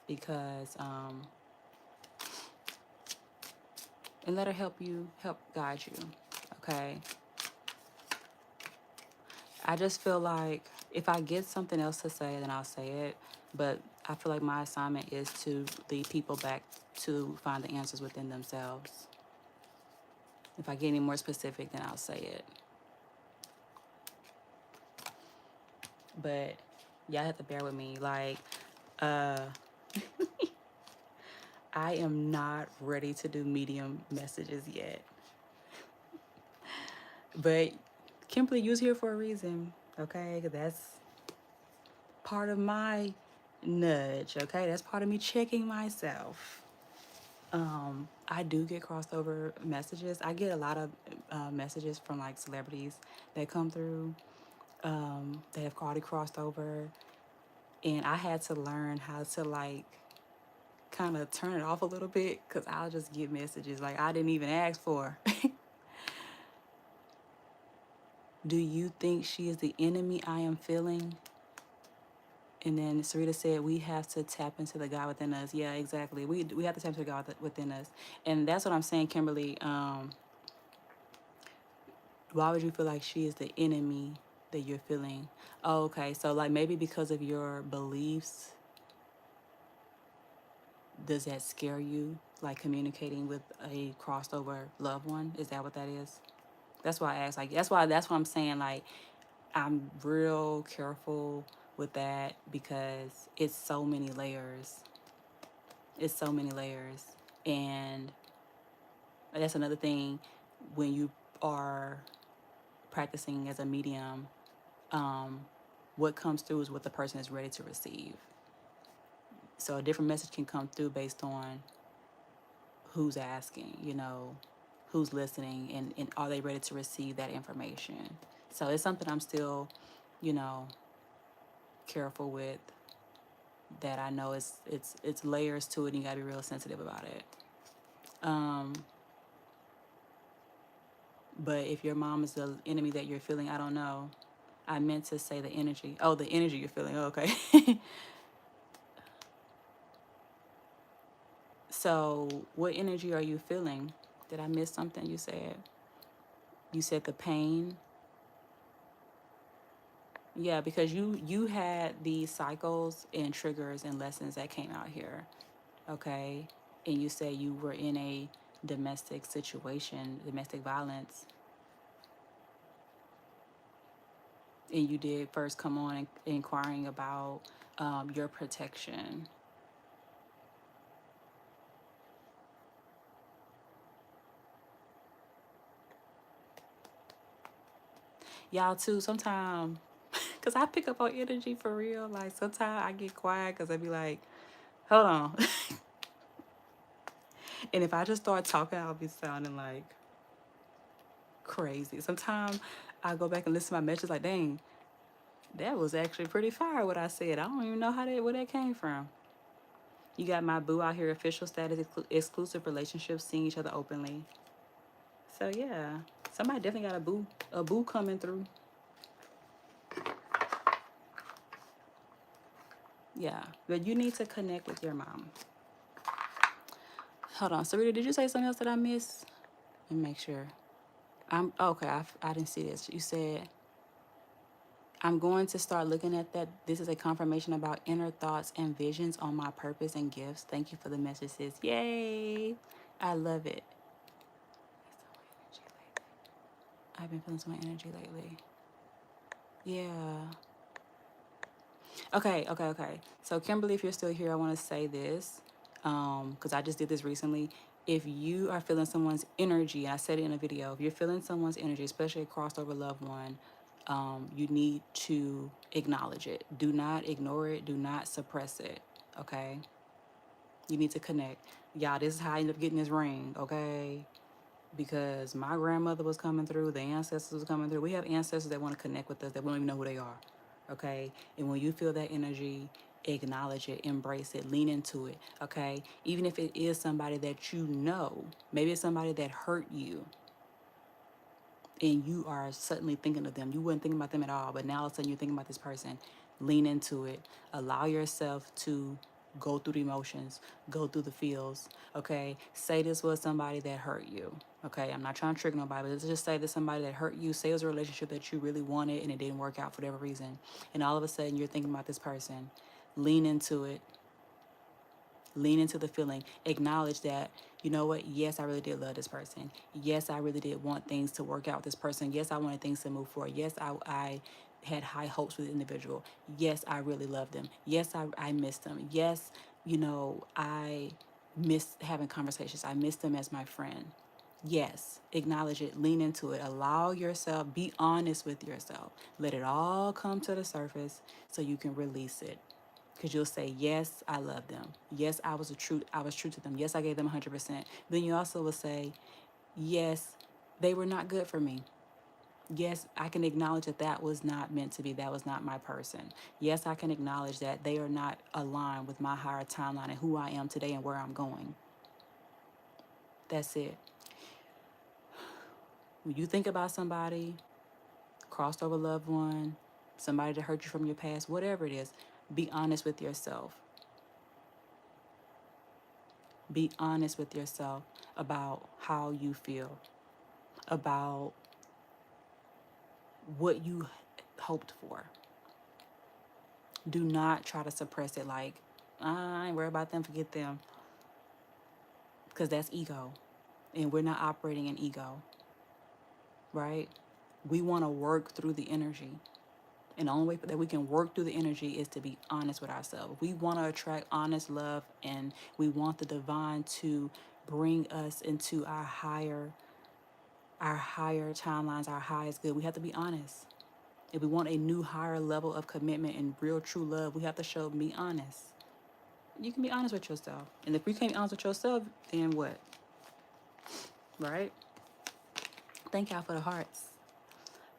because and let her help guide you. Okay. I just feel like if I get something else to say, then I'll say it. But I feel like my assignment is to lead people back to find the answers within themselves. If I get any more specific, then I'll say it. But y'all have to bear with me. Like, uh, I am not ready to do medium messages yet. But Kimberly, you was here for a reason, okay? 'Cause that's part of my nudge, okay? That's part of me checking myself. I do get crossover messages. I get a lot of messages from like celebrities that come through. They have already crossed over, and I had to learn how to like kind of turn it off a little bit because I'll just get messages like I didn't even ask for. Do you think she is the enemy I am feeling? And then Sarita said, we have to tap into the God within us. Yeah, exactly. We have to tap into the God within us. And that's what I'm saying, Kimberly. Why would you feel like she is the enemy that you're feeling? Oh, okay. So, like, maybe because of your beliefs, does that scare you? Like, communicating with a crossed over loved one? Is that what that is? That's why I asked. Like, that's what I'm saying. Like, I'm real careful with that because it's so many layers. It's so many layers. And that's another thing. when you are practicing as a medium, what comes through is what the person is ready to receive. So a different message can come through based on who's asking, who's listening, and are they ready to receive that information. So it's something I'm still, you know, careful with, that I know it's layers to it, and you gotta be real sensitive about it. But if your mom is the enemy that you're feeling, I don't know. I meant to say the energy. Oh, the energy you're feeling. Oh, okay. So, what energy are you feeling? Did I miss something you said? You said the pain. Yeah, because you had these cycles and triggers and lessons that came out here. Okay? And you said you were in a domestic situation, domestic violence, and you did first come on inquiring about your protection. Y'all too, sometimes, because I pick up on energy for real. Like, sometimes I get quiet because I be like, hold on. And if I just start talking, I'll be sounding like crazy. Sometimes I go back and listen to my messages like, dang, that was actually pretty fire what I said. I don't even know where that came from. You got my boo out here, official status, exclusive relationships, seeing each other openly. So yeah, somebody definitely got a boo coming through. Yeah, but you need to connect with your mom. Hold on, Sarita, did you say something else that I missed? Let me make sure. I'm okay. I didn't see this. You said I'm going to start looking at that. This is a confirmation about inner thoughts and visions on my purpose and gifts. Thank you for the messages. Yay! I love it. I've been feeling some energy lately. Yeah. Okay. So, Kimberly, if you're still here, I want to say this, because I just did this recently. If you are feeling someone's energy, I said it in a video, if you're feeling someone's energy, especially a crossover loved one, you need to acknowledge it. Do not ignore it. Do not suppress it. Okay? You need to connect. Y'all, this is how I ended up getting this ring, okay? Because my grandmother was coming through, the ancestors was coming through. We have ancestors that want to connect with us that we don't even know who they are. Okay? And when you feel that energy, acknowledge it, embrace it, lean into it. Okay? Even if it is somebody that you know, maybe it's somebody that hurt you, and you are suddenly thinking of them. You weren't thinking about them at all, but now all of a sudden you're thinking about this person. Lean into it. Allow yourself to go through the emotions, go through the feels. Okay? Say this was somebody that hurt you. Okay? I'm not trying to trick nobody, but let's just say that somebody that hurt you, say it was a relationship that you really wanted and it didn't work out for whatever reason. And all of a sudden you're thinking about this person. Lean into it. Lean into the feeling. Acknowledge that, you know what? Yes, I really did love this person. Yes, I really did want things to work out with this person. Yes, I wanted things to move forward. Yes, I had high hopes with the individual. Yes, I really loved them. Yes, I missed them. Yes, I missed having conversations. I missed them as my friend. Yes, acknowledge it, lean into it, allow yourself, be honest with yourself. Let it all come to the surface so you can release it. Because you'll say, yes, I love them. Yes, I was true to them. Yes, I gave them 100%. Then you also will say, yes, they were not good for me. Yes, I can acknowledge that that was not meant to be. That was not my person. Yes, I can acknowledge that they are not aligned with my higher timeline and who I am today and where I'm going. That's it. When you think about somebody, crossed over loved one, somebody that hurt you from your past, whatever it is, be honest with yourself. Be honest with yourself about how you feel, about what you hoped for. Do not try to suppress it like, I ain't worried about them, forget them. Because that's ego. And we're not operating in ego, right? We want to work through the energy. And the only way that we can work through the energy is to be honest with ourselves. We want to attract honest love, and we want the divine to bring us into our our higher timelines, our highest good. We have to be honest. If we want a new higher level of commitment and real true love, we have to be honest. You can be honest with yourself. And if you can't be honest with yourself, then what? Right? Thank y'all for the hearts.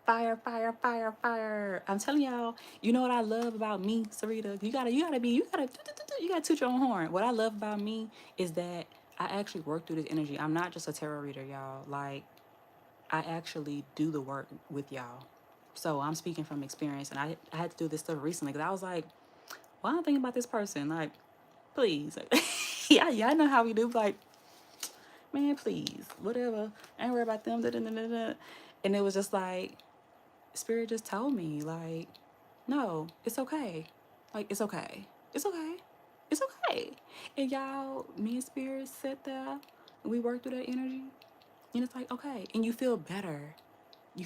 Fire, fire, fire, fire. I'm telling y'all, you know what I love about me, Sarita? You gotta toot your own horn. What I love about me is that I actually work through this energy. I'm not just a tarot reader, y'all. Like, I actually do the work with y'all. So I'm speaking from experience, and I had to do this stuff recently because I was like, why am I thinking about this person? Like, please. Yeah, I know how we do. Like, man, please, whatever. I ain't worried about them. Da, da, da, da, da. And it was just like, Spirit just told me, like, no, it's okay. Like, it's okay. It's okay. It's okay. And y'all, me and Spirit sat there, and we worked through that energy, and it's like, okay. And you feel better.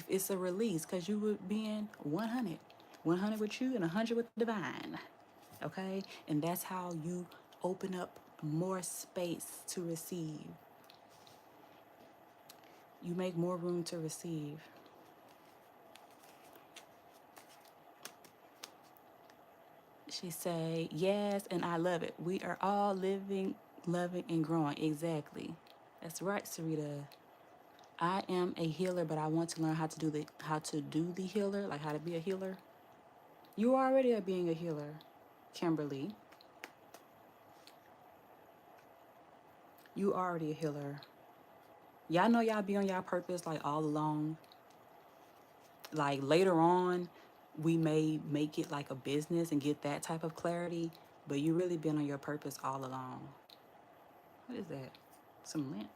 It's a release because you were being 100. 100 with you and 100 with the divine. Okay? And that's how you open up more space to receive. You make more room to receive. She say, yes, and I love it. We are all living, loving, and growing. Exactly. That's right, Sarita. I am a healer, but I want to learn how to do the healer, like how to be a healer. You already are being a healer, Kimberly. You already a healer. Y'all know y'all be on y'all purpose like all along. Like later on, we may make it like a business and get that type of clarity, but you really been on your purpose all along. What is that? Some lint.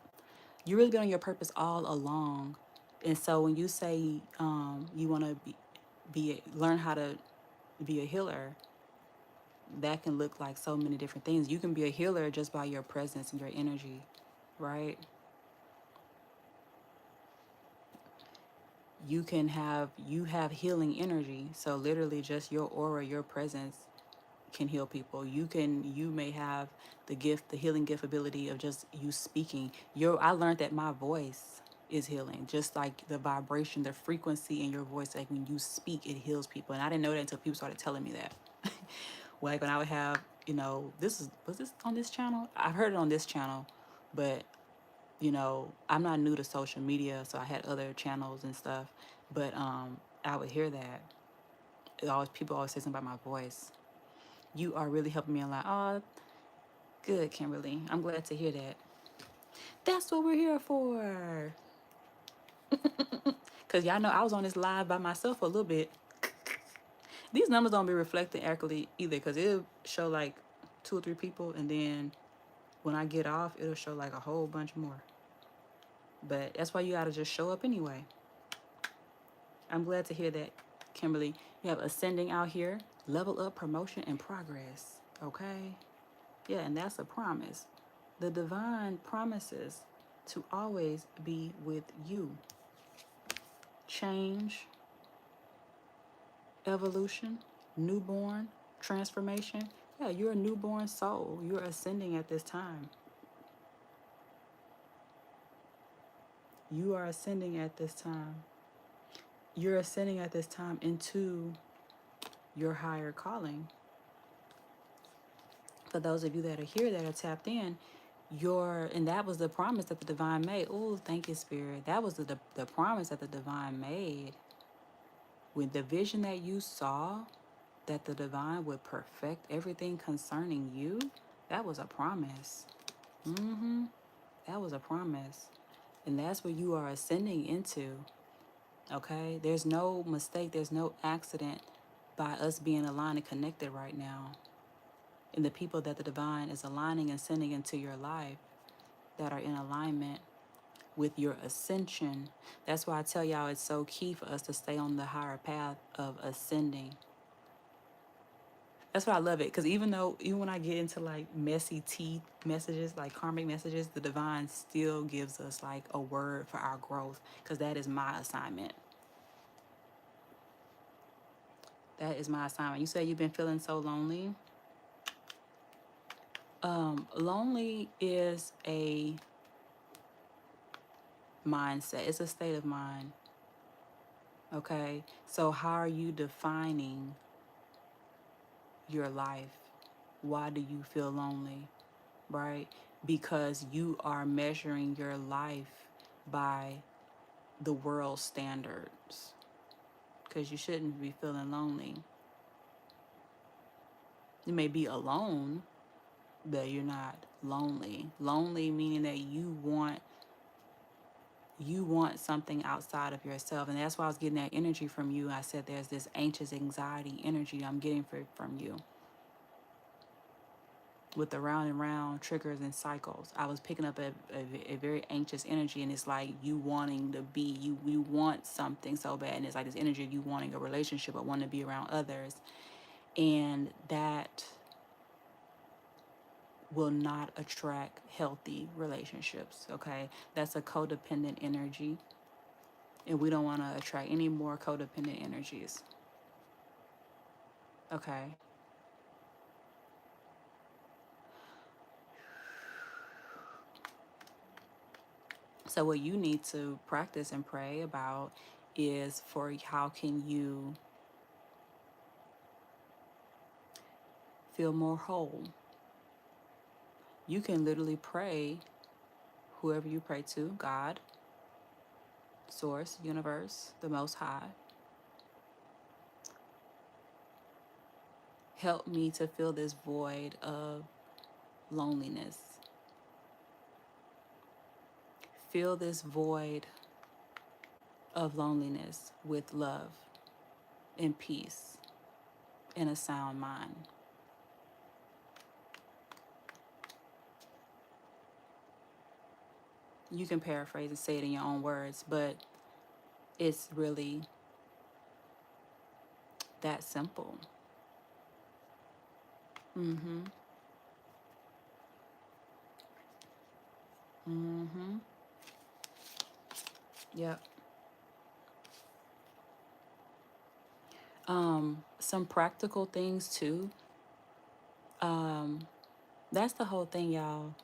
You really been on your purpose all along, and so when you say you want to learn how to be a healer, that can look like so many different things. You can be a healer just by your presence and your energy, right? You have healing energy, so literally just your aura, your presence can heal people. You may have the healing gift ability of just you speaking. I learned that my voice is healing, just like the vibration, the frequency in your voice. Like when you speak, it heals people, and I didn't know that until people started telling me that. Like when I would have, was this on this channel? I've heard it on this channel, but I'm not new to social media, so I had other channels and stuff. But I would hear that. People always say something about my voice. You are really helping me a lot. Oh, good, Kimberly. I'm glad to hear that. That's what we're here for. Because y'all know I was on this live by myself for a little bit. These numbers don't be reflecting accurately either, because it'll show like 2 or 3 people, and then when I get off, it'll show like a whole bunch more. But that's why you gotta just show up anyway. I'm glad to hear that, Kimberly. You have ascending out here, level up, promotion, and progress. Okay? Yeah, and that's a promise. The divine promises to always be with you. Change, evolution, newborn, transformation. Yeah, you're a newborn soul. You're ascending at this time. You are ascending at this time. You're ascending at this time into your higher calling. For those of you that are here that are tapped in, and that was the promise that the divine made. Oh, thank you, Spirit. That was the promise that the divine made. With the vision that you saw, that the divine would perfect everything concerning you, that was a promise. That was a promise. And that's where you are ascending into. Okay? There's no mistake, there's no accident by us being aligned and connected right now. And the people that the divine is aligning and sending into your life that are in alignment with your ascension. That's why I tell y'all it's so key for us to stay on the higher path of ascending. That's why I love it, because even when I get into like messy tea messages, like karmic messages, the divine still gives us like a word for our growth, because that is my assignment. That is my assignment. You say you've been feeling so lonely. Lonely is mindset. It's a state of mind. Okay? So how are you defining your life? Why do you feel lonely? Right? Because you are measuring your life by the world standards. Because you shouldn't be feeling lonely. You may be alone, but you're not lonely. Lonely meaning that you want something outside of yourself. And that's why I was getting that energy from you. I said there's this anxious anxiety energy I'm getting from you with the round and round triggers and cycles. I was picking up a very anxious energy, and it's like you wanting to be, you want something so bad. And it's like this energy of you wanting a relationship or wanting to be around others. And that will not attract healthy relationships. Okay. That's a codependent energy. And we don't want to attract any more codependent energies. Okay. So what you need to practice and pray about is for how can you feel more whole. You can literally pray whoever you pray to, God, source, universe, the most high. Help me to fill this void of loneliness. Fill this void of loneliness with love and peace and a sound mind. You can paraphrase and say it in your own words, but it's really that simple. Mm-hmm. Mm-hmm. Yep. Some practical things too. Um, that's the whole thing, y'all.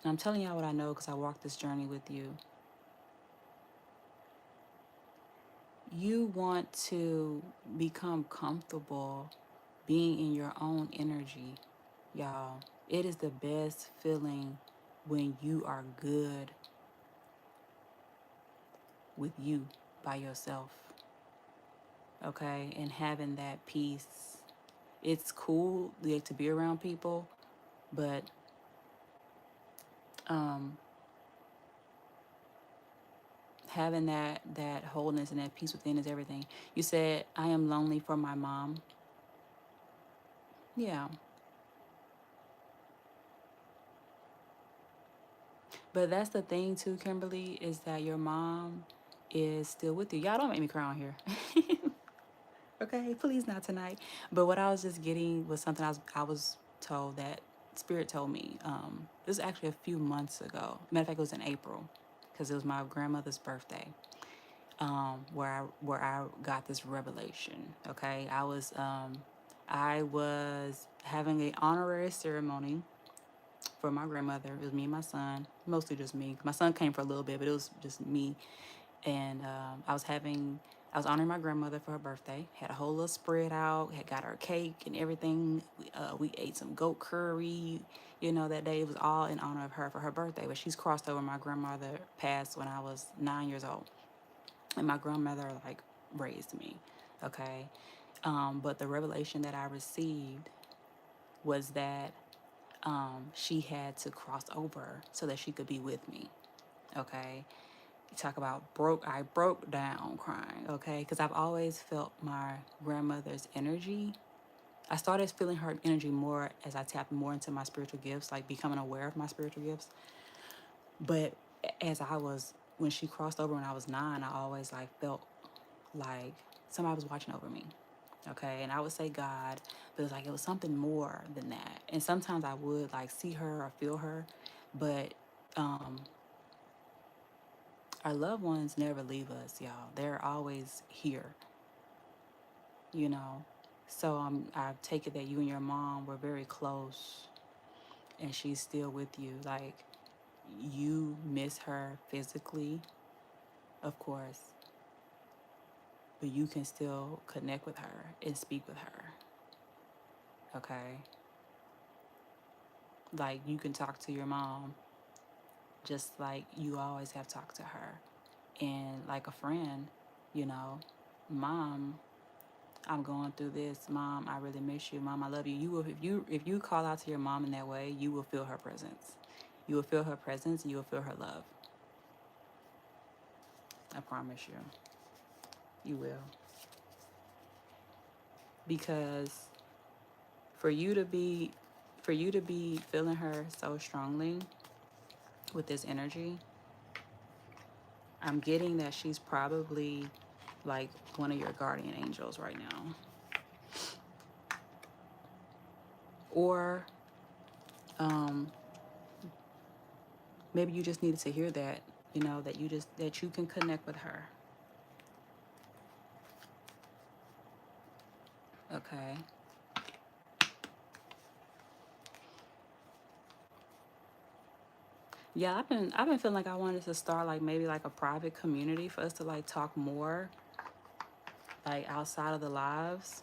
And I'm telling y'all what I know because I walked this journey with you. You want to become comfortable being in your own energy, y'all. It is the best feeling when you are good with you by yourself. Okay? And having that peace. It's cool like, to be around people, but um, having that wholeness and that peace within is everything. You said I am lonely for my mom. Yeah, but that's the thing too, Kimberly, is that your mom is still with you. Y'all don't make me cry on here. Okay, please not tonight. But what I was just getting was something I was told that Spirit told me. This was actually a few months ago. Matter of fact, it was in April because it was my grandmother's birthday. Where I got this revelation. Okay, I was having an honorary ceremony for my grandmother. It was me and my son, mostly just me. My son came for a little bit, but it was just me. And I was honoring my grandmother for her birthday. Had a whole little spread out. Had got her cake and everything. We ate some goat curry. That day it was all in honor of her for her birthday. But she's crossed over. My grandmother passed when I was 9 years old, and my grandmother like raised me. Okay, but the revelation that I received was that she had to cross over so that she could be with me. Okay, you talk about broke. I broke down crying. Okay, because I've always felt my grandmother's energy. I started feeling her energy more as I tapped more into my spiritual gifts, like becoming aware of my spiritual gifts. But when she crossed over when I was 9, I always like felt like somebody was watching over me. Okay, and I would say God, but it's like it was something more than that. And sometimes I would like see her or feel her, but um, our loved ones never leave us, y'all. They're always here, you know. So I take it that you and your mom were very close, and she's still with you. Like you miss her physically, of course, but you can still connect with her and speak with her. Okay? Like you can talk to your mom just like you always have talked to her. And like a friend, you know, mom, I'm going through this. Mom, I really miss you. Mom, I love you. You will if you call out to your mom in that way, you will feel her presence. You will feel her presence and you will feel her love. I promise you. You will. Because for you to be feeling her so strongly with this energy, I'm getting that she's probably like one of your guardian angels right now. Or um, maybe you just needed to hear that, that you can connect with her. Okay. Yeah, I've been feeling like I wanted to start like maybe like a private community for us to like talk more like outside of the lives.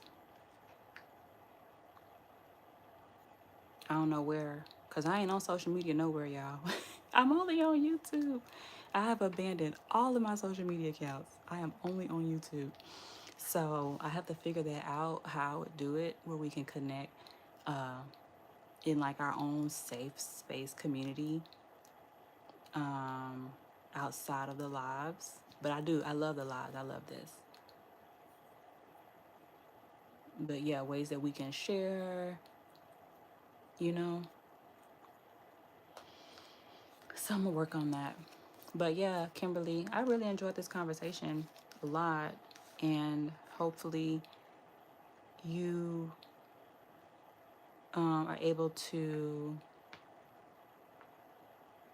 I don't know where, cause I ain't on social media nowhere, y'all. I'm only on YouTube. I have abandoned all of my social media accounts. I am only on YouTube. So I have to figure that out, how I would do it, where we can connect uh, in like our own safe space community um, outside of the lives. But I love the lives. I love this. But yeah, ways that we can share, you know. So I'm gonna work on that. But yeah, Kimberly, I really enjoyed this conversation a lot. And hopefully you are able to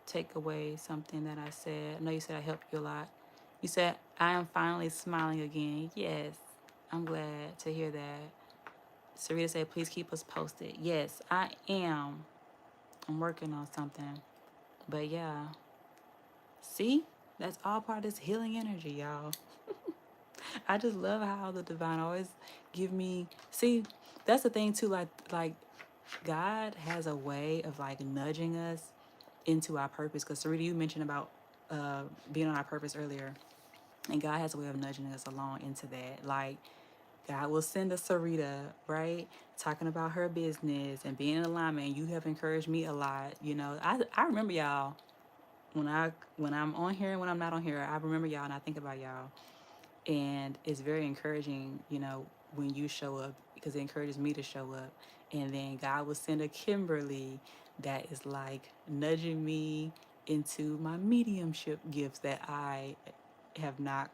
take away something that I said. I know you said I helped you a lot. You said, I am finally smiling again. Yes, I'm glad to hear that. Sarita said, please keep us posted. Yes, I am. I'm working on something. But yeah, see, that's all part of this healing energy, y'all. I just love how the divine always give me. See, that's the thing too. Like God has a way of like nudging us into our purpose. Because Sarita, you mentioned about being on our purpose earlier, and God has a way of nudging us along into that. Like God will send a Sarita, right, talking about her business and being in alignment. You have encouraged me a lot. I remember y'all when I'm on here and when I'm not on here. I remember y'all and I think about y'all, and it's very encouraging. When you show up because it encourages me to show up. And then God will send a Kimberly that is like nudging me into my mediumship gifts that I have not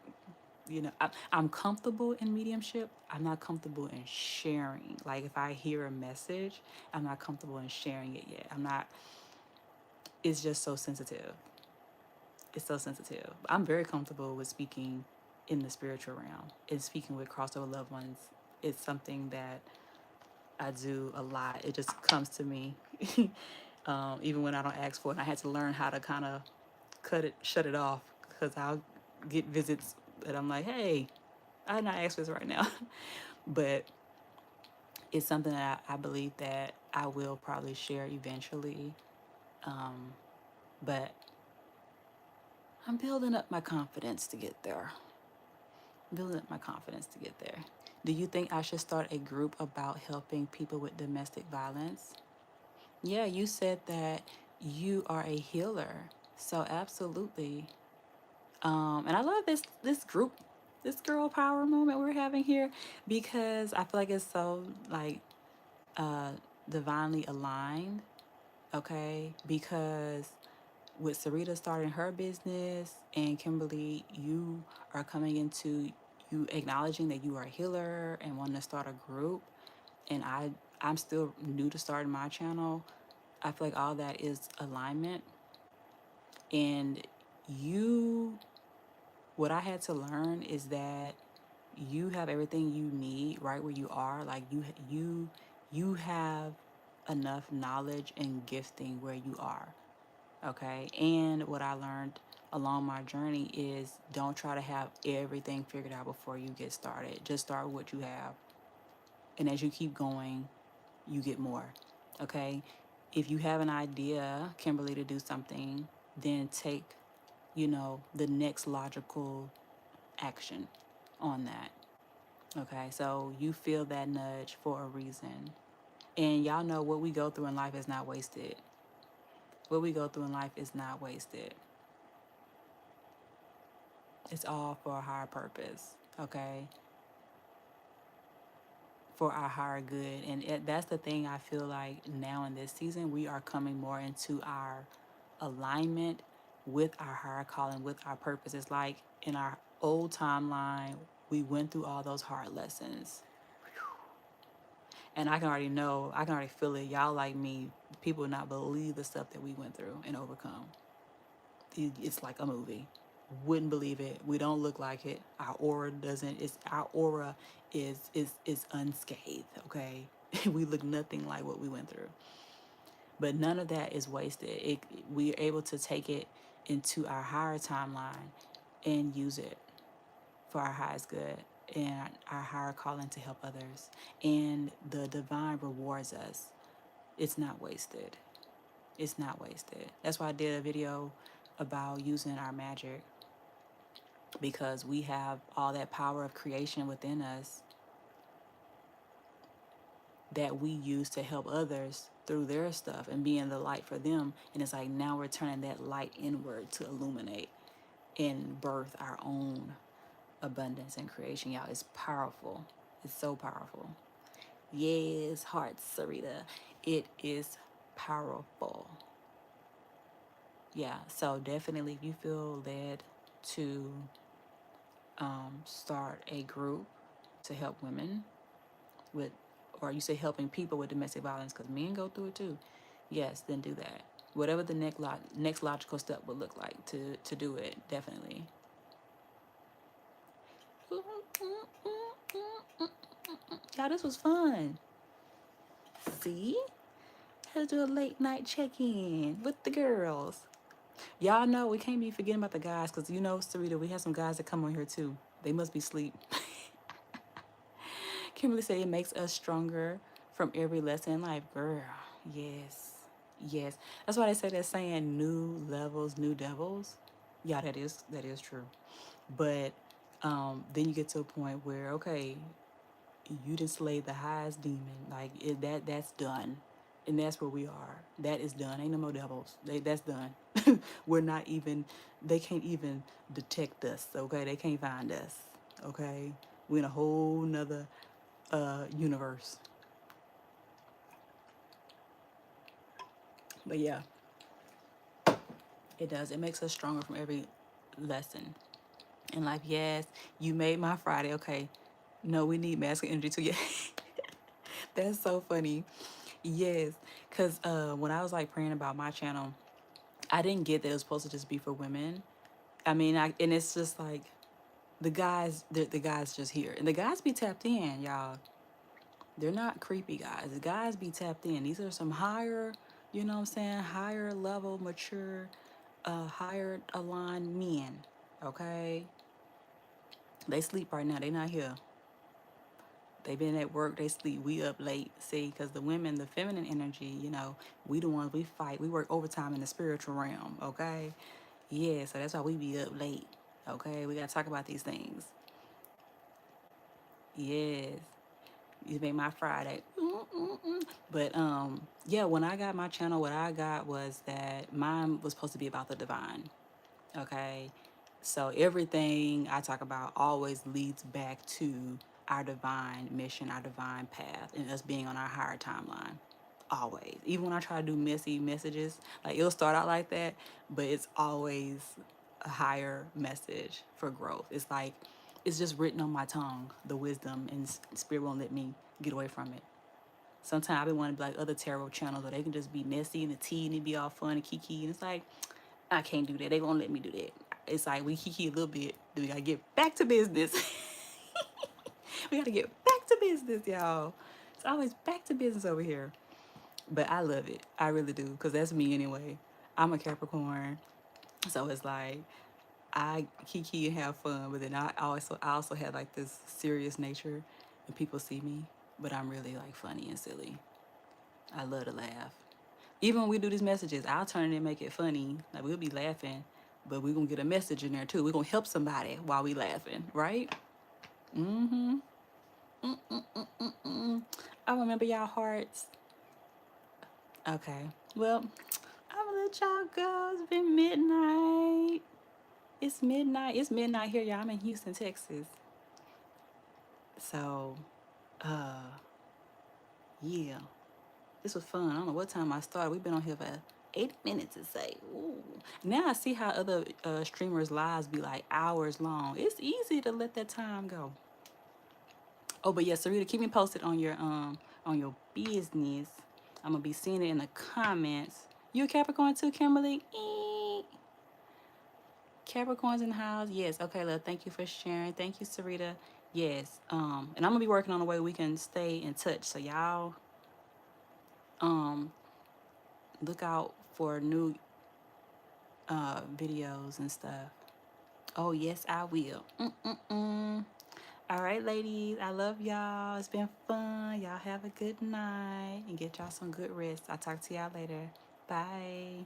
I'm comfortable in mediumship. I'm not comfortable in sharing. Like if I hear a message, I'm not comfortable in sharing it yet. I'm not. It's just so sensitive. It's so sensitive. I'm very comfortable with speaking in the spiritual realm and speaking with crossover loved ones. It's something that I do a lot. It just comes to me, even when I don't ask for it. And I had to learn how to kind of shut it off because I'll get visits that I'm like, hey, I did not ask for this right now. But it's something that I believe that I will probably share eventually. Um, but I'm building up my confidence to get there. Building up my confidence to get there. Do you think I should start a group about helping people with domestic violence? Yeah, you said that you are a healer. So absolutely. And I love this group, this girl power moment we're having here because I feel like it's so like uh divinely aligned, okay? Because with Sarita starting her business and Kimberly, you are coming into you acknowledging that you are a healer and wanting to start a group. And I'm still new to starting my channel. I feel like all that is alignment. And you, what I had to learn is that you have everything you need right where you are. Like you have enough knowledge and gifting where you are. Okay. And what I learned along my journey is don't try to have everything figured out before you get started. Just start with what you have. And as you keep going, you get more. Okay? If you have an idea, Kimberly, to do something, then take, the next logical action on that. Okay? So you feel that nudge for a reason. And y'all know what we go through in life is not wasted. What we go through in life is not wasted. It's all for a higher purpose. Okay? For our higher good. And that's the thing I feel like now in this season, we are coming more into our alignment with our higher calling, with our purpose. It's like in our old timeline, we went through all those hard lessons. And I can already feel it. Y'all like me, people not believe the stuff that we went through and overcome. It's like a movie. Wouldn't believe it. We don't look like it. Our aura doesn't. It's our aura is unscathed. Okay, we look nothing like what we went through. But none of that is wasted. We are able to take it into our higher timeline and use it for our highest good and our higher calling to help others. And the divine rewards us. It's not wasted. It's not wasted. That's why I did a video about using our magic, because we have all that power of creation within us that we use to help others through their stuff and being the light for them. And it's like now we're turning that light inward to illuminate and birth our own abundance and creation. Y'all, it's powerful. It's so powerful. Yes, heart, Sarita. It is powerful. Yeah, so definitely if you feel led to start a group to help women with, or you say helping people with domestic violence, because men go through it too, yes, then do that. Whatever the next logical step would look like to do it, definitely. Y'all, this was fun. See? Had to do a late night check-in with the girls. Y'all know we can't be forgetting about the guys, because Sarita, we have some guys that come on here too. They must be asleep. Kimberly said it makes us stronger from every lesson in life. Girl, yes. Yes. That's why they say that saying new levels, new devils. Yeah, that is true. But then you get to a point where, okay, you didn't slay the highest demon. Like that's done. And that's where we are. That is done. Ain't no more devils. That's done. We're not even, they can't even detect us, okay? They can't find us, okay? We're in a whole nother universe. But yeah, it does. It makes us stronger from every lesson in life. Yes, you made my Friday. Okay. No, we need masculine energy too. Yeah. That's so funny. Yes. Because when I was like praying about my channel, I didn't get that it was supposed to just be for women. I mean, and it's just like the guys, the guys just here. And the guys be tapped in, y'all. They're not creepy guys. The guys be tapped in. These are some higher, you know what I'm saying, higher level, mature, higher aligned men. Okay? They sleep right now. They not here. They been at work. They sleep. We up late. See, because the women, the feminine energy, we the ones, we fight. We work overtime in the spiritual realm. Okay? Yeah, so that's why we be up late. Okay? We got to talk about these things. Yes. You make my Friday. But yeah, when I got my channel, what I got was that mine was supposed to be about the divine. Okay. So everything I talk about always leads back to our divine mission, our divine path, and us being on our higher timeline. Always. Even when I try to do messy messages, like it'll start out like that, but it's always a higher message for growth. It's like it's just written on my tongue, the wisdom, and spirit won't let me get away from it. Sometimes I've been wanting to be like other tarot channels where they can just be messy and the tea and it be all fun and kiki, and it's like I can't do that. They won't let me do that. It's like we kiki a little bit, then we gotta get back to business. We gotta get back to business, y'all. It's always back to business over here. But I love it. I really do, because that's me anyway. I'm a Capricorn. So it's like I kiki and have fun, but then I also have like this serious nature, and people see me, but I'm really like funny and silly. I love to laugh. Even when we do these messages, I'll turn it and make it funny. Like we'll be laughing, but we're gonna get a message in there too. We're gonna help somebody while we laughing, right? Mm-hmm. Mm-mm-mm-mm-mm. I remember y'all hearts. Okay. Well, I'm gonna let y'all go. It's been midnight. It's midnight. It's midnight here, y'all. I'm in Houston, Texas. So, uh, yeah. This was fun. I don't know what time I started. We've been on here for 8 minutes to say. Ooh. Now I see how other streamers' lives be like hours long. It's easy to let that time go. Oh, but yeah, Sarita, keep me posted on your business. I'm gonna be seeing it in the comments. You a Capricorn too, Kimberly? Eek. Capricorns in the house. Yes. Okay, love. Thank you for sharing. Thank you, Sarita. Yes. And I'm gonna be working on a way we can stay in touch. So y'all um look out for new videos and stuff. Oh yes, I will. Mm-mm-mm. All right, ladies. I love y'all. It's been fun. Y'all have a good night and get y'all some good rest. I'll talk to y'all later. Bye.